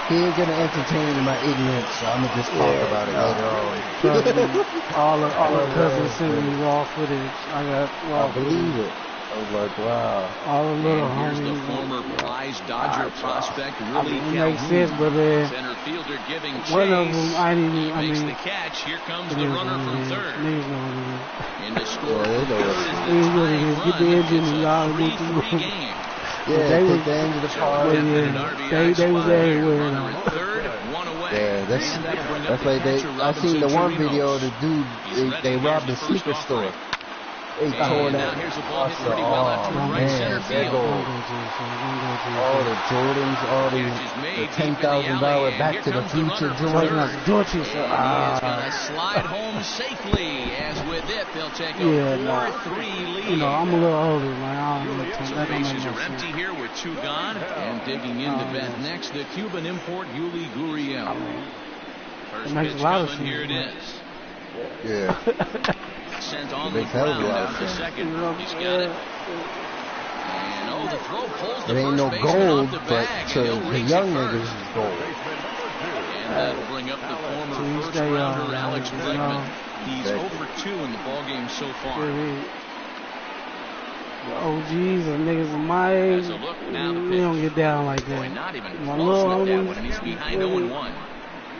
he ain't gonna entertain my ignorance, so I'm gonna just talk about it later on. Trust me, all the cousins sent me raw footage. I got raw I believe footage. it. I I was like, wow. All the little And here's the homies. former prize Dodger prospect, Willie It makes Calhoun. sense, but Center fielder giving chase. one of them, He makes the catch. Here comes the runner from third. Niggas know what it is. And to score Yeah, they know third what is it the is. tying Get the run. engine It's and a y'all 3-3 game. Yeah, they take was- the end of the So car. yeah, they was everywhere, Runner though. at third, one away. Yeah, that's And that'll bring up the like catcher, I seen the Robinson one video of Chirinos. the dude, they robbed the sneaker store. They tore And now that. here's a ball hit pretty well out to right center there field. go all the Jordans, all the $10,000 Back to the Future joints. He's gonna slide home safely, as with it, they'll take a 4-3 lead. You know, I'm a little older, man. I don't really So that don't make bases no are sense. empty here with two gone, and digging in to bat next, the Cuban import Yuli Gurriel. First makes pitch a lot of coming, here it sense, is. Yeah. Sent on It the makes hell of a ground lot of out to sense. second. He's got it. And the throw pulls the It ain't first no baseman gold, off the but bag, to and he'll the reach young it niggas first. is gold. And that'll bring up the former Please first stay rounder on, Alex man. Bregman. He's Thank 0 for 2 in the ballgame so far. The OGs and niggas of my age, As a look, now the we don't pitch. get down like Boy, that. not even My close little with that homies, one, and he's behind 0-1.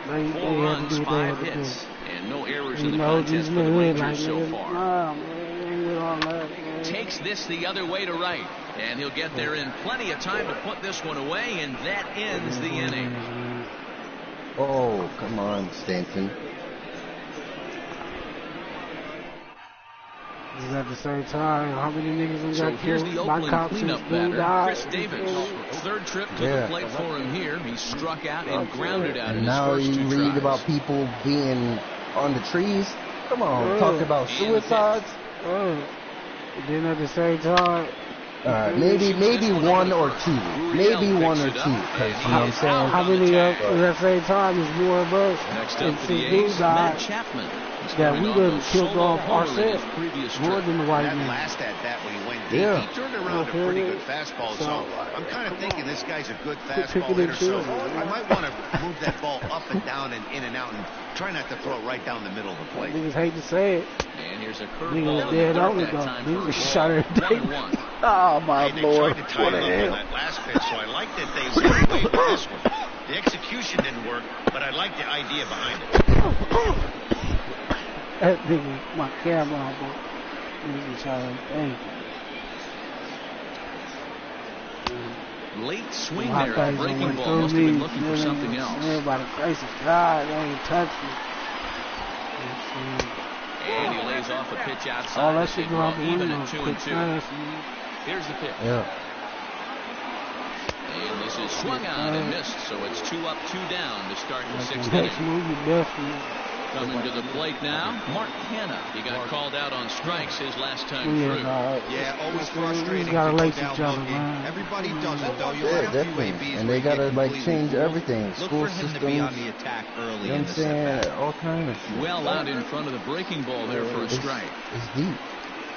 They 4 had to runs, do what they 5 had to do. hits, and no errors You in the know, contest these for the niggas Rangers like so niggas, far. nah, man, ain't with all that, man. Takes this the other way to right, and he'll get there in plenty of time to put this one away, and that ends the inning. Oh, come on, Stanton. Is at the same time, how many niggas done So got here's killed the by Oakland cops cleanup since dude batter, died? Chris Davis. Third trip to the plate for him here. He struck out and grounded out in And his now first you 2 read tries. about people being on the trees. Come on, talk about suicides. Then at the same time, maybe one or two. Maybe one or two. Because, you know what I'm saying? how many at the same time is more of us? Next And up for the since dude A's, died, Matt Chapman. that we done killed off ourselves previous more trip. than the white That man. last at bat when he went deep, Yeah. he turned around a pretty good fastball. So I'm kind of thinking this guy's a good fastball picking and hitter. So choosing. I might want to move that ball up and down and in and out and try not to throw it right down the middle of the plate. Niggas hate to say it. And here's a Niggas curveball dead on that it though. time for a Niggas ball. shot every day. 1-1. Oh my They lord. tried to tie What him the up on hell? that last pitch, so I like that they went away with this one. The execution didn't work, but I like the idea behind it. That nigga, my camera on, boy. Niggas shot everything. Late swing My there. face Breaking went ball. through Must have me. been looking for something else. Everybody grace of God, they ain't touched me. And he lays off a pitch outside. All that as they shit go draw out the even window at 2-2. quick fast. Here's the pitch. Yeah. And this is swung on and missed, so it's 2 up, 2 down to start the 6th Next inning. move, you definitely. Coming to the plate now, Mark Hanna. He got called out on strikes his last time Yeah, through. dog. Yeah, always frustrating You gotta to go lace down each other, looking. man. Everybody does it, though. You Yeah, have a few definitely. ABs And where they you get gotta, like, completely change fooled. everything. Look School for him to be on systems. the attack early You know in what I'm the saying? setback. All kind of shit. Well out in front of the breaking ball there for a strike. It's deep.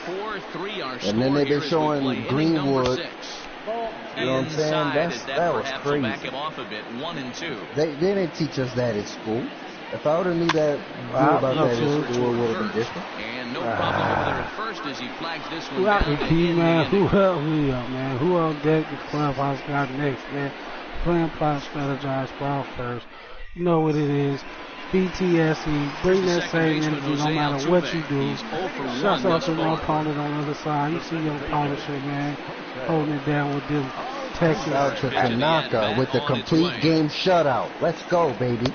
4-3 our score And then they've here been as showing we play inning number Greenwood. 6. You know what I'm saying? Inside, as That was perhaps will back crazy. him off a bit. 1-2. They didn't teach us that at school. If I would have knew that, knew about that in school, it would have been different. And no problem over there at first as he flags this one Who out down the to key, end the man? inning. Who else we up, man? Who on deck the clubhouse got next, man? Plan, plot, strategize, ball first. You know what it is. BTSE, bring that same energy no matter what you do. Shouts out to my opponent on the other side. You see your opponent shit, man. Holding it down with them Texas. Out to Tanaka with the complete game shutout. Let's go, baby.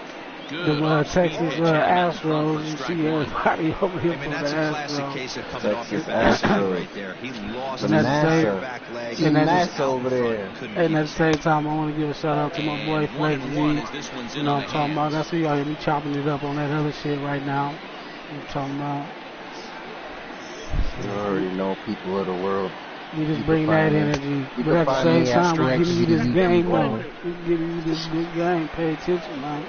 The Texas Astros. You see everybody over here I mean, for the that's a classic Astros. case of coming off your Texas backside Astros. right there. He lost The his NASA. back leg. Team And that's- NASA over there. And at the same time, I want to give a shout out to my boy Flex G. You know what I'm talking about? That's who y'all hear me chopping it up on that other shit right now. I'm talking about. You already know people of the world. You just You bring can that find me. energy. You But can at the find same me time, we're after giving you this XG game, people. man. We're giving you this good game. Pay attention, man.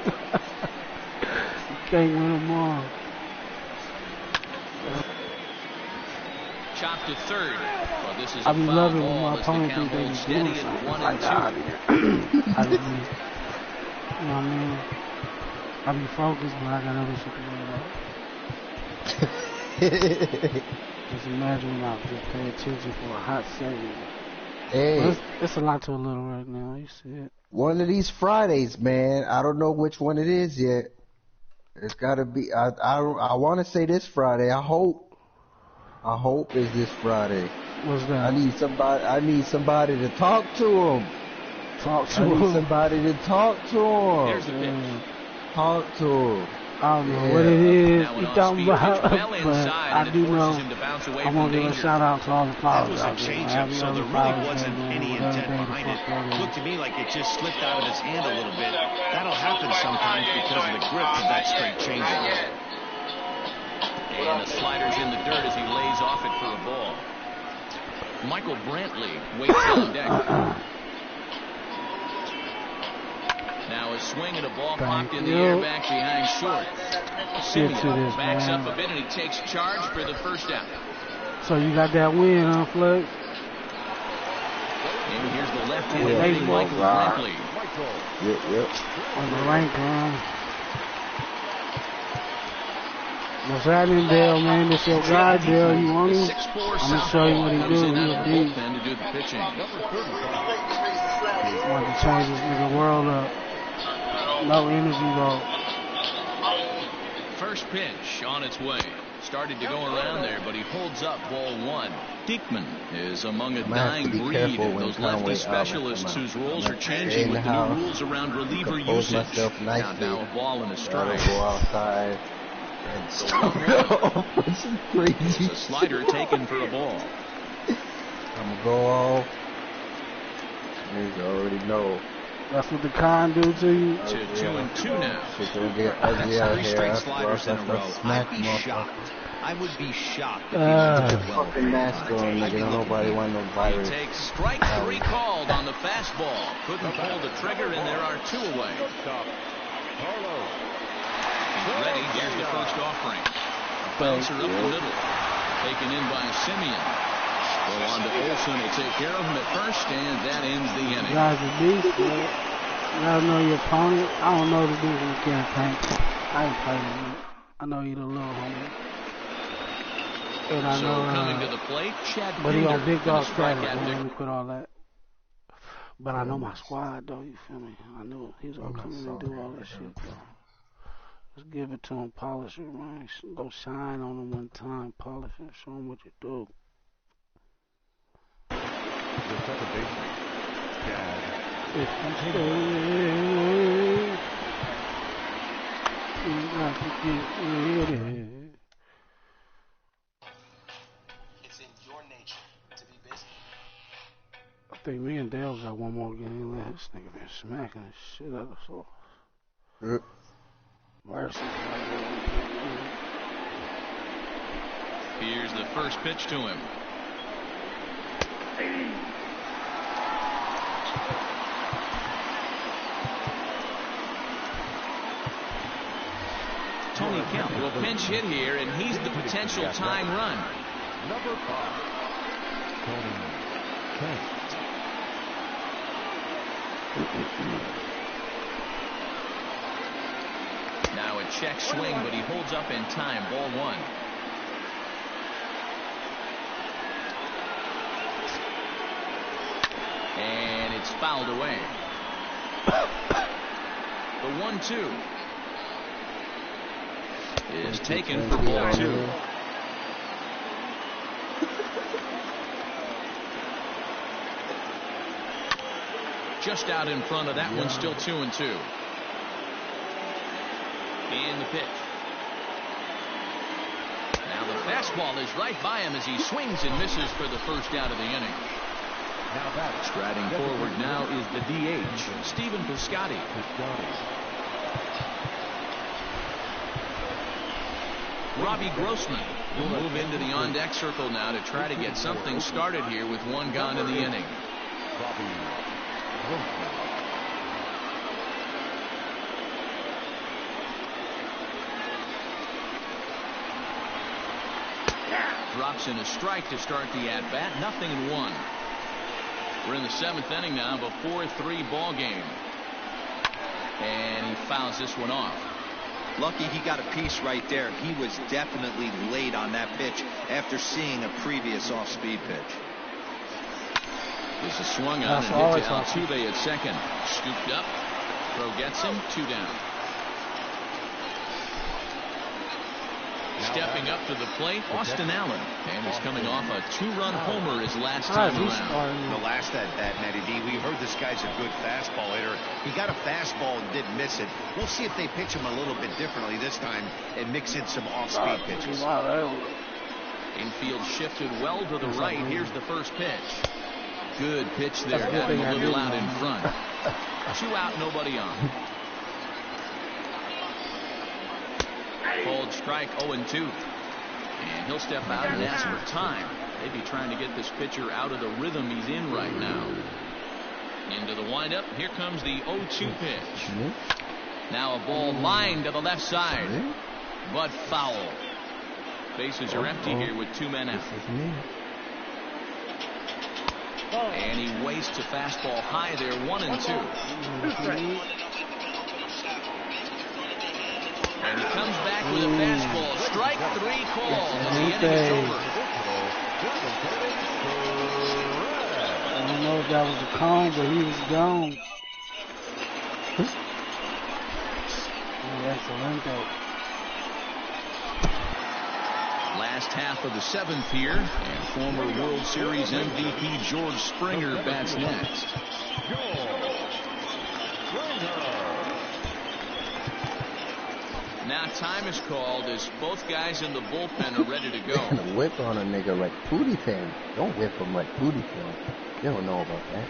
You can't win them all. Chopped to third. Well, this is I a be foul loving when ball my as the opponent count think they holds be doing steady something. at 1 Like, and 2. nah, nigga. I just be, you know what I mean? I be focused, but I got other shit to worry about. Just imagine when I just pay attention for a hot second. Hey, it's a lot to a little right now. You see it. one of these Fridays, man. I don't know which one it is yet. It's got to be. I want to say this Friday. I hope it's this Friday. What's that? I need somebody to talk to him. I need somebody to talk to him. Here's the pitch. Talk to him. I don't know what it is You're talking about, well but I do know. I want to give a shout out to all the followers That out was a there. changeup, so there really wasn't any intent behind it. It Looked to me like it just slipped out of his hand a little bit. That'll happen sometimes because of the grip of that straight changeup. And the slider's in the dirt as he lays off it for a ball. Michael Brantley waits on deck. Now a swing and a ball popped in the air back behind short. Simeon backs up a bit and he takes charge for the first out. So you got that win, huh, Flex? And here's the left-handed hitting Michael Brantley. Yep. On the rank, What's happening, Dale, man? This your guy, Dale. You want him? I'm going to show you what he do. He'll be. To do the pitching. Want to change this nigga world up. No energy, though. First pitch on its way. Started to go around there, but he holds up ball one. Diekman is among a dying breed of those lefty specialists whose roles are changing with the new rules around reliever usage. Now a ball and a strike. Go outside and stop it. Some crazy. It's a slider taken for a ball. I'm gonna go off. You already know. That's what the con do to you. To 2-2 now. Shit don't get ugly out Three here. straight sliders in a row. Smack I'd be shocked. I would be shocked if he did well. Fucking mask on, nigga. Nobody want no virus. He takes strike three called on the fastball. Couldn't pull the trigger, and there are two away. He's ready. Here's the first offering. Bouncer up the middle. Taken in by Simeon. Go on to Olsen. Will take care of him at first, and that ends the inning. You guys are beast, man. You gotta know your opponent. I don't know the dude in the campaign. I ain't playing him. I know he's a little homie. And I know, coming to the plate, Chad but he on big dog strike status, out man. there. Let me quit all that. But I know my squad, though. You feel me? I knew he was gonna come in and do all that shit, though. Let's give it to him, polish it, man. Go shine on him one time, polish it, show him what you do. The second baseman, Chad. If you stay, you got to get ready. It's in your nature to be busy. I think me and Dale got one more game left. This nigga been smacking the shit out of us all. Mercy. Here's the first pitch to him. Tony Kemp will pinch hit here, and he's the potential tying run. Number 5, Tony Kemp. Now a check swing, but he holds up in time. Ball one. And it's fouled away. The 1-2 is taken for ball two. Just out in front of that one, still 2-2. And the pitch. Now the fastball is right by him as he swings and misses for the first out of the inning. Striding forward now is the DH, Stephen Piscotty. Robbie Grossman will move into the on-deck circle now to try to get something started here with one gone in the inning. Drops in a strike to start the at-bat. 0-1. We're in the 7th inning now of a 4-3 ball game. And he fouls this one off. Lucky he got a piece right there. He was definitely late on that pitch after seeing a previous off-speed pitch. This is swung on and hit to Altuve at second. Scooped up. Throw gets him. 2 down. Stepping up to the plate, Austin Allen. And he's coming off a 2-run homer his last time around. The last at Matty D, we heard this guy's a good fastball hitter. He got a fastball and didn't miss it. We'll see if they pitch him a little bit differently this time and mix in some off-speed pitches. Infield shifted well to the right. Here's the first pitch. Good pitch there. Got him a little out in front. 2 out, nobody on. Called strike 0-2. And he'll step out and ask for time. Maybe trying to get this pitcher out of the rhythm he's in right now. Into the windup. Here comes the 0-2 pitch. Now a ball lined to the left side. But foul. Bases are empty here with 2 men out. And he wastes a fastball high there, 1-2. And he comes back with a fastball. Strike 3 called. And the inning is over. I don't know if that was a cone, but he was gone. Excelente. Last half of the 7th here, and former World Series MVP George Springer bats next. Now time is called as both guys in the bullpen are ready to go. Whip on a nigga like Pootie Tang. Don't whip him like Pootie Tang. You don't know about that.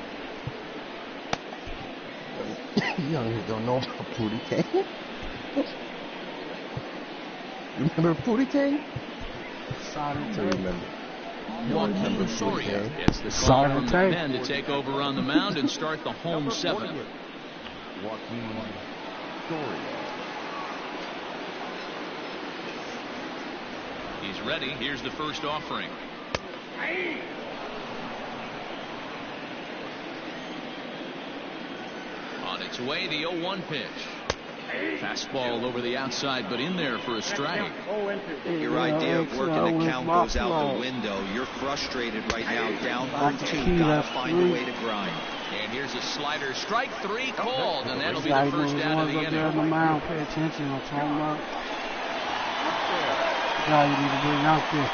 You don't know about Pootie Tang. You remember Pootie Tang? I remember. Joaquin Soria gets the call from the pen to take over on the mound and start the home 7th. Joaquin Soria. He's ready. Here's the first offering. On its way, the 0-1 pitch. Fastball over the outside, but in there for a strike. Your idea of working the count goes out the window. You're frustrated right now, down 0-2. Gotta find a way to grind. And here's a slider. Strike 3 called, and that'll be the first out of the inning. On the mound, pay attention. I'm talking about. Guy you need to bring out there.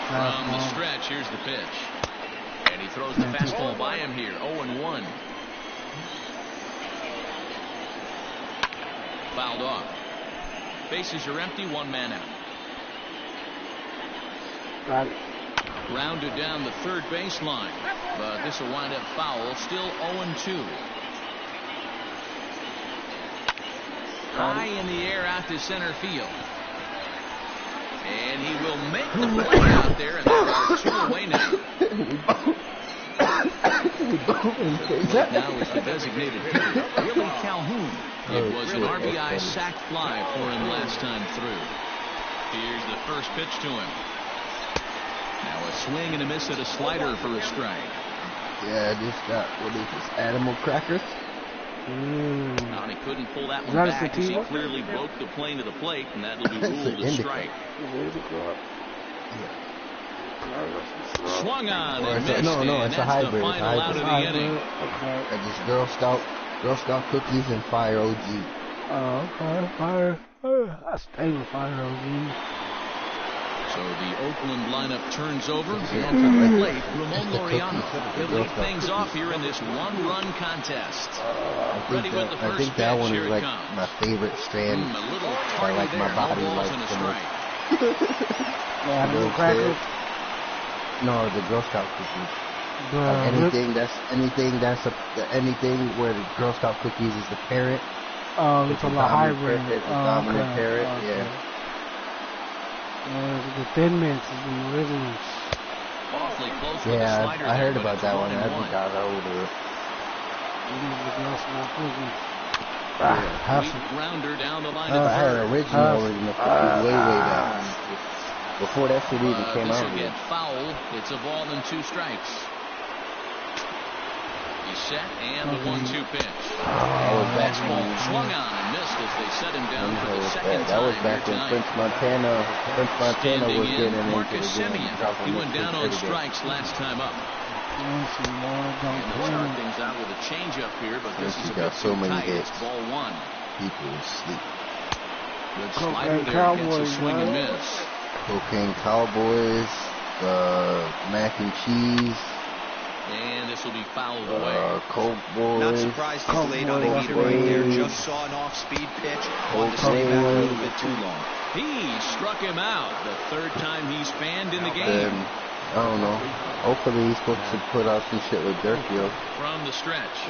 From the stretch, here's the pitch. And he throws the fastball by him here. 0-1. Fouled off. Bases are empty, 1 man out. Got it. Rounded down the third baseline. But this will wind up foul. Still 0-2. High in the air out to center field. And he will make the play out there, and there are 2 away now. Now is the designated hitter, Willie Calhoun. It was an RBI sac fly for him last time through. Here's the first pitch to him. Now a swing and a miss at a slider for a strike. Yeah, I just got, what is this, animal crackers? Now he couldn't pull that one back as he clearly broke the plane of the plate, and that'll be ruled a strike. Swung on and missed, no, and it's a that's hybrid. the final out of the inning. I just Girl Scout cookies and Fire OG. Oh, okay, Fire. I stay with Fire OG. So the Oakland lineup turns over, and to the plate, Ramon Laureano. He'll lead things off here in this 1-run contest. Ready with the first I think that pitch. one Here is it like comes. my favorite strand. A little I like there. my body No balls like and a the most. Animal crackers. No, the Girl Scout cookies. Anything where the Girl Scout cookies is the parent. Oh, it's a hybrid. It's a dominant parent. Okay. Yeah. The Thin Mints is the originals. Awfully close with the Yeah, slider I heard there, about but that it's one. I 1-1. haven't got older. Weak grounder down the line I of had third. an original cookies way down. Before that shit even came This out. will get foul. It's a ball and 2 strikes. He set and the 1-2 pitch. Fastball swung on and missed as they set him down for the second that was time back here when tonight. Prince Montana was Standing getting in, into Marcus the game. Semien. He went down on strikes last time up. And they'll start things out with a changeup here, but this is a bit so too many tight. hits. It's ball one. People sleep. Good slider there, gets a swing and miss. Cocaine Cowboys, mac and cheese. And this will be fouled away. Coke Boys. Not surprised he's laid on a heater right there. Just saw an off-speed pitch. Wanted to stay back a little bit too long. He struck him out. The third time he's fanned in the game. I don't know. Hopefully he's supposed to put out some shit with Dirk, yo. From the stretch.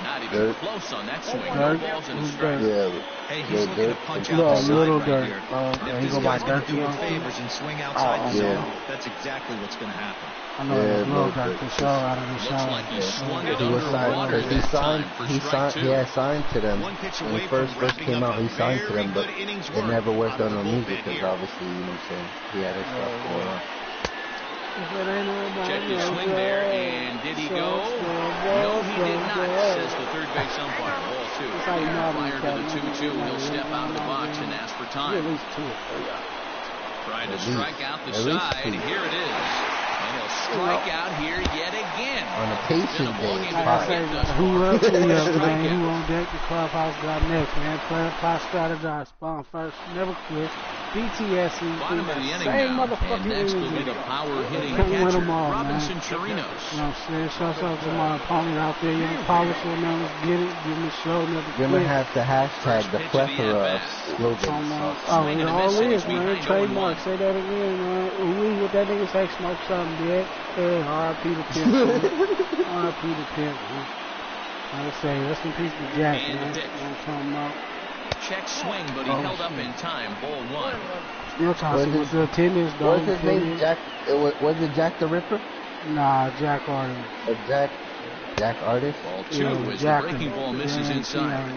Not even Dirk. close on that swing. No balls in the strike. Yeah. Hey, he's looking Dirk. to punch out the side little right Dirk. here. He If this go by guy's going to do Dirk. him favors and swing outside the yeah. zone, that's exactly what's going to happen. I know it's little Dirk for sure out of the Looks show. like he swung it He was under signed water because that time for strike two. he had signed to them One pitch when away he from first wrapping came up out. a He signed to very them, but good innings it work never worked out on of the the music bullpen because here. obviously, you know what I'm saying, he had his stuff going on. Check the swing there, and did he go? No, he did not, says the third base umpire. Ball two. Prior to the 2-2, he'll step out of the box and ask for time. Trying to strike out the side. Here it is. And he'll strike out here yet again. On a patient day, Who up, man? Who on deck? The clubhouse got next, man. Play Strategize, spawn first, never quit. BTS, Bottom of the inning same now, motherfucking and next will be the power hitting catcher, Robinson Chirinos. You know what I'm saying? Shouts out to my opponent out there, young Polisher, man. Let's get it. Give me a show, never quit. You're going to have to hashtag the plethora of slogans. Oh, it all is, man. Trademark. Say that again, man. We with that nigga say smoke something, yeah. R.I.P. the pimp. R.I.P. the pimp, man. Like I say, rest in peace to Jack, man. You know what I'm talking about? Check swing, but he held up in time. Ball one. Still trying to see what the attendance, though. What's his name? Jack? Was it Jack the Ripper? Nah, Jack Arden. Jack Artist? Ball two as the breaking ball misses inside.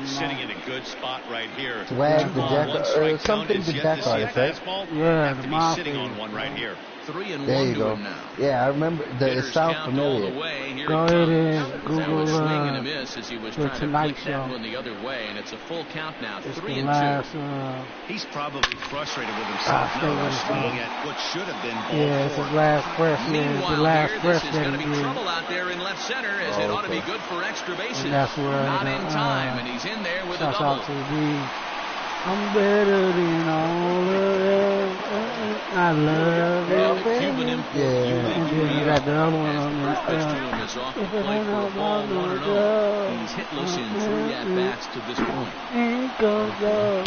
Sitting in a good spot right here. Swag the Jack, or something to Jack Artist, right? Yeah, Have the to be sitting on one right here. 3-1 there you to go. him now. Yeah, I remember. It sounds familiar. Go ahead and Google the Tonight Show. The other way, and it's a full count now. It's 3-2. He's probably frustrated with himself now, swinging at what should have been ball yeah, it's four. his last press. Yeah, it's the last press this is that going to he be did. trouble out there in left center, as it ought to be good for extra bases. And that's where not in time, and he's in there with a shouts double. out to the I'm better than all of them. I love you, baby. And then you got the other one on there. If it ain't about no girl, he's hitless in 3 at-bats to this point. Ain't gonna go.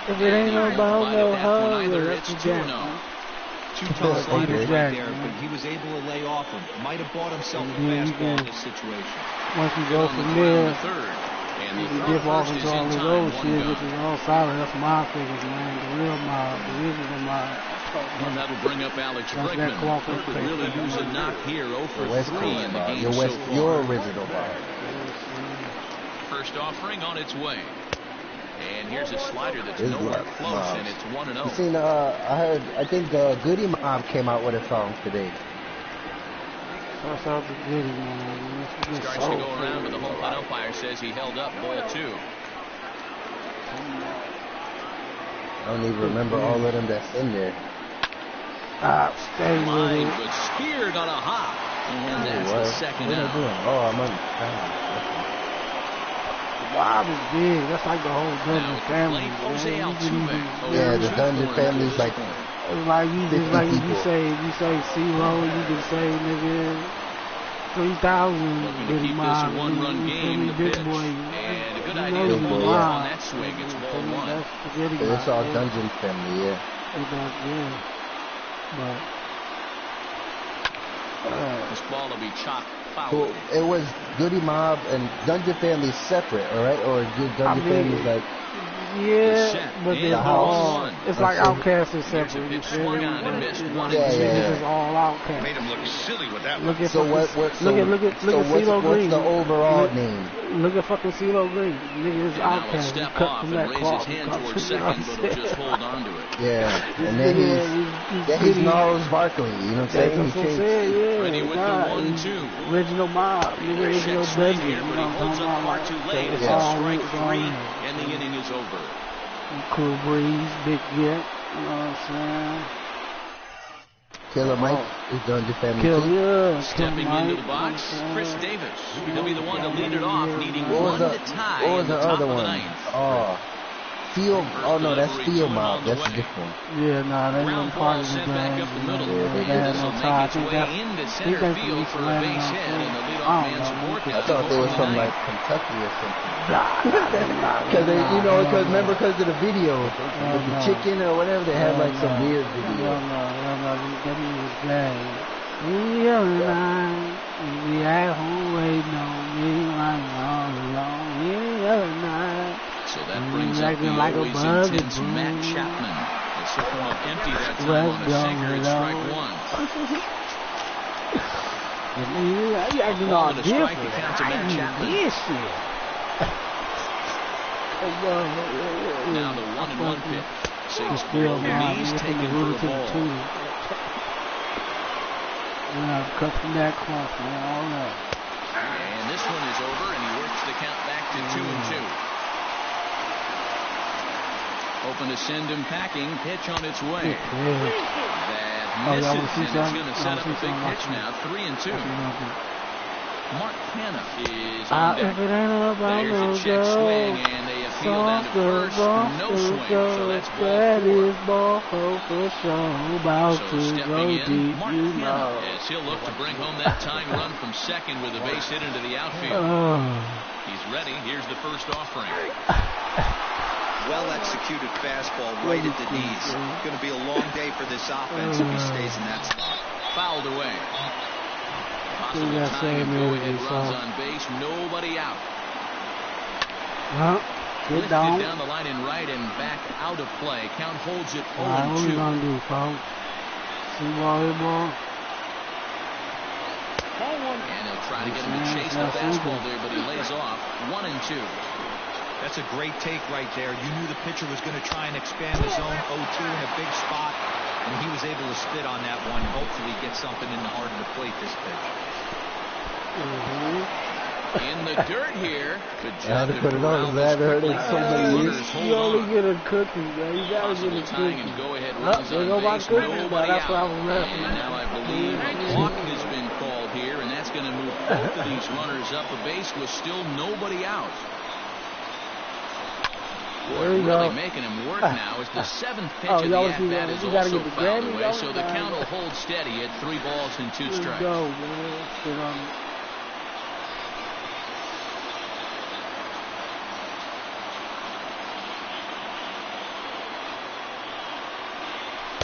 If it ain't about no hug, that's the Jack. Two tough sliders right there, but he was able to lay off him. Might have bought himself a fastball in this situation. Once you go from there, you can dip off into all this old shit, which is all solid. That's my figures, man. The real mob, the original mob. And that'll bring up Alex Bregman. Could really use a knock here. 0 for 3 in the game so far. Your original mob. First offering on its way. And here's a slider that's nowhere close, and it's 1-0. You seen, I think Goody Mob came out with a song today. That's out the Goody, man. Starts to go around, but the home plate umpire says he held up. Ball 2. I don't even remember all of them that's in there. Stay with it. But speared on a hop. And that's the second out. What are they doing? Oh, I'm on. Bob is big. That's like the whole Dungeon family. Yeah, the Dungeon family is like. It's like you say C-Roll, you can say nigga 3,000. Keep this a one-run game. The pitch. And a good idea to pull off on that swing. It's ball 1. It's all Dungeon family, yeah. This ball will be chopped foul. So it was Goody Mob and Dungeon Family separate, all right? Or just Dungeon Family's like Yeah, but they're all. It's like Outcast is Here's a separate. pitch swung on and missed. One Yeah, and two. yeah. This is all Outcast. Made him look silly with that Look one. at So fucking, what? look at CeeLo What's Green. the overall name? Look at fucking CeeLo Green. Nigga is And now he'll Outcast. He step cut off from and that raise his cloth. hand Come towards to- you know what second, I'm but he'll saying? just hold on to it. Yeah, and then he's Gnarls Barkley. You know what I'm saying? That's what I'm saying, yeah. Ready with Nah, the 1-2. Original mob, nigga, original Check swing Benji. here, You but know he what I'm holds talking up about? far Like, too late. It's it's a all strike roots, all 3, in. and the inning is over. Cool breeze, big get. You know what I'm saying? Killer Mike is doing your family Kill, too. yeah. Stepping Kill into Mike, the box, you know what I'm Chris saying? Davis. He'll be the one to lead it off, needing What was one the to tie What was in the the top other of the one? ninth. Oh, Field. Oh no, that's Field Mob. That's a different one. Yeah, nah, they Ground wasn't part ball of the sent back game. up the middle, Yeah, they and had this no will tie. I make its think way that's, into I center think that's field for a base hit, and the leadoff man's support I thought they was from like Kentucky or something. Because remember because of the video with the chicken or whatever, they had like some weird video. That was bad. We at home waiting on me like all along any other night. So that brings up the like always intense Matt Chapman. As he'll come up empty that time on a sinker at strike one. You acting all different. I need this shit. Now the 1-1 pitch. Six Still, below the man, knees, taking taken the for a ball. Yeah, cut from that clock, man, all that. And this one is over, and he works the count back to 2-2. Hoping to send him packing. Pitch on its way. That misses, and it's going to set up a big pitch now. 3-2. Mark Hanna is on deck. There's a check swing, and they appeal down to first. No swing, so that's ball 4. So stepping in, Mark Hanna, as he'll look to bring home that tying run from second with a base hit into the outfield. He's ready. Here's the first offering. Well-executed fastball right at the knees. Going to be a long day for this offense if he stays in that spot. Fouled away. Possible tying and go-ahead runs on base. Nobody out. Lifted down the line in right and back out of play. Count holds it 0-2. What we gonna do, folks? See ball. And he'll try to get him to chase the fastball there, but he lays off. 1-2. That's a great take right there. You knew the pitcher was going to try and expand the zone 0-2 in a big spot, and he was able to spit on that one. Hopefully get something in the heart of the plate this pitch. In the dirt here. Good job to put it on that hurt it so many years. You only get a cookie, man. You gotta get a cookie. And go-ahead runs on base. Nobody that's why I was out. laughing. And now I believe a walk has been called here, and that's going to move both of these runners up a base with still nobody out. Boy, really making him work now as the seventh pitch of the at-bat is also fouled away, so the count will hold steady at 3 balls and 2 strikes. Go, man. Sit on it.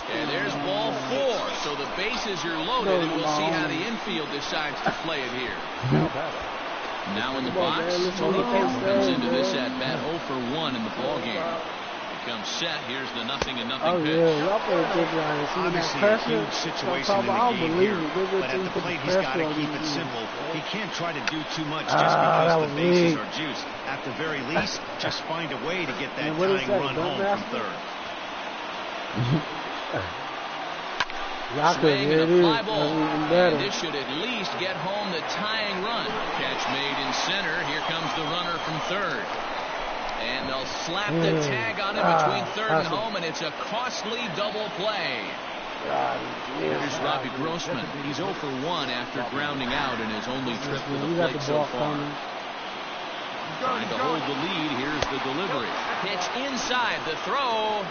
And there's ball 4, so the bases are loaded, and we'll see how the infield decides to play it here. Now in the box, Tony Payne comes into this at-bat 0 for 1 in the ballgame. Becomes set. Here's the 0-0 pitch. Obviously a huge situation in the game here, but at the plate he's got to keep it simple. He can't try to do too much just because the bases are juiced. At the very least, just find a way to get that tying run home from third. Swing and a fly ball. And this should at least get home the tying run. Catch made in center. Here comes the runner from third. And they'll slap the tag on him between third and home, and it's a costly double play. Here's Robbie Grossman. He's 0 for 1 after grounding out in his only trip to the plate so far. Trying to hold the lead. Here's the delivery. Pitch inside. The throw.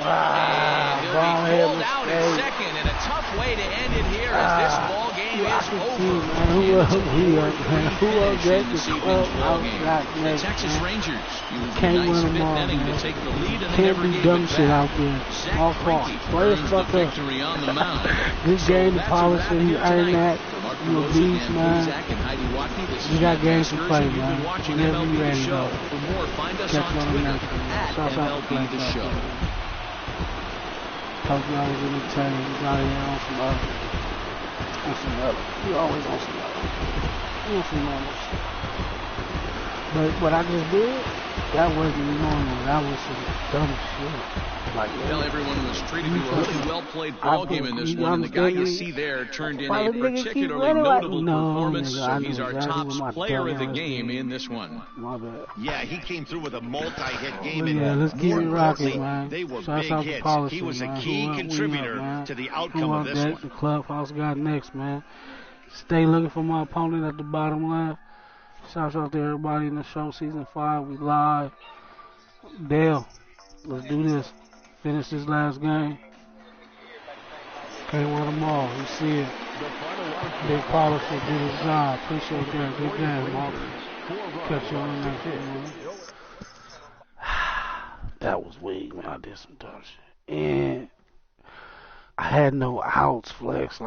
And he'll be pulled out in second, and a tough way to end it here as this ball game is over. Who else gets the club outside? The Texas Rangers used a nice fifth inning to take the lead, and they can't never do gave dumb it shit back. out there. Zach All fault. Greinke Play earns the the fuck up. victory on the mound. Good game, So that's a policy. wrap You here earned tonight. that. For Mark You a beast, man. You got games to play, man. Whenever you ready to go. For more, find us Catch you on on the Twitter next one, man. at Shouts out to MLB The Show. Hope y'all was entertained. You got here on some other. You always on some other. You on some normal shit. But what I just did, that wasn't normal. That was some dumb shit. Like, Tell everyone it was treated to a really well-played ball game in this one, and the guy you see there turned in a particularly notable performance, so he's our top player of the game in this one. My bad. Yeah, he came through with a multi-hit game, and yeah, let's keep it rocking, man. They were Shouts big out hits. Policy, He was a man. key contributor to the outcome of this one. The clubhouse got next, man. Stay looking for my opponent at the bottom left. Shouts out to everybody in the show, season 5. We live. Dale, let's do this. Finish this last game. Can't win them all. You see it. Big Policy did his job. Appreciate that. Good game, Mark. Catch you on the next one, man. That was weak, man. I did some dumb shit. And I had no outs, Flex.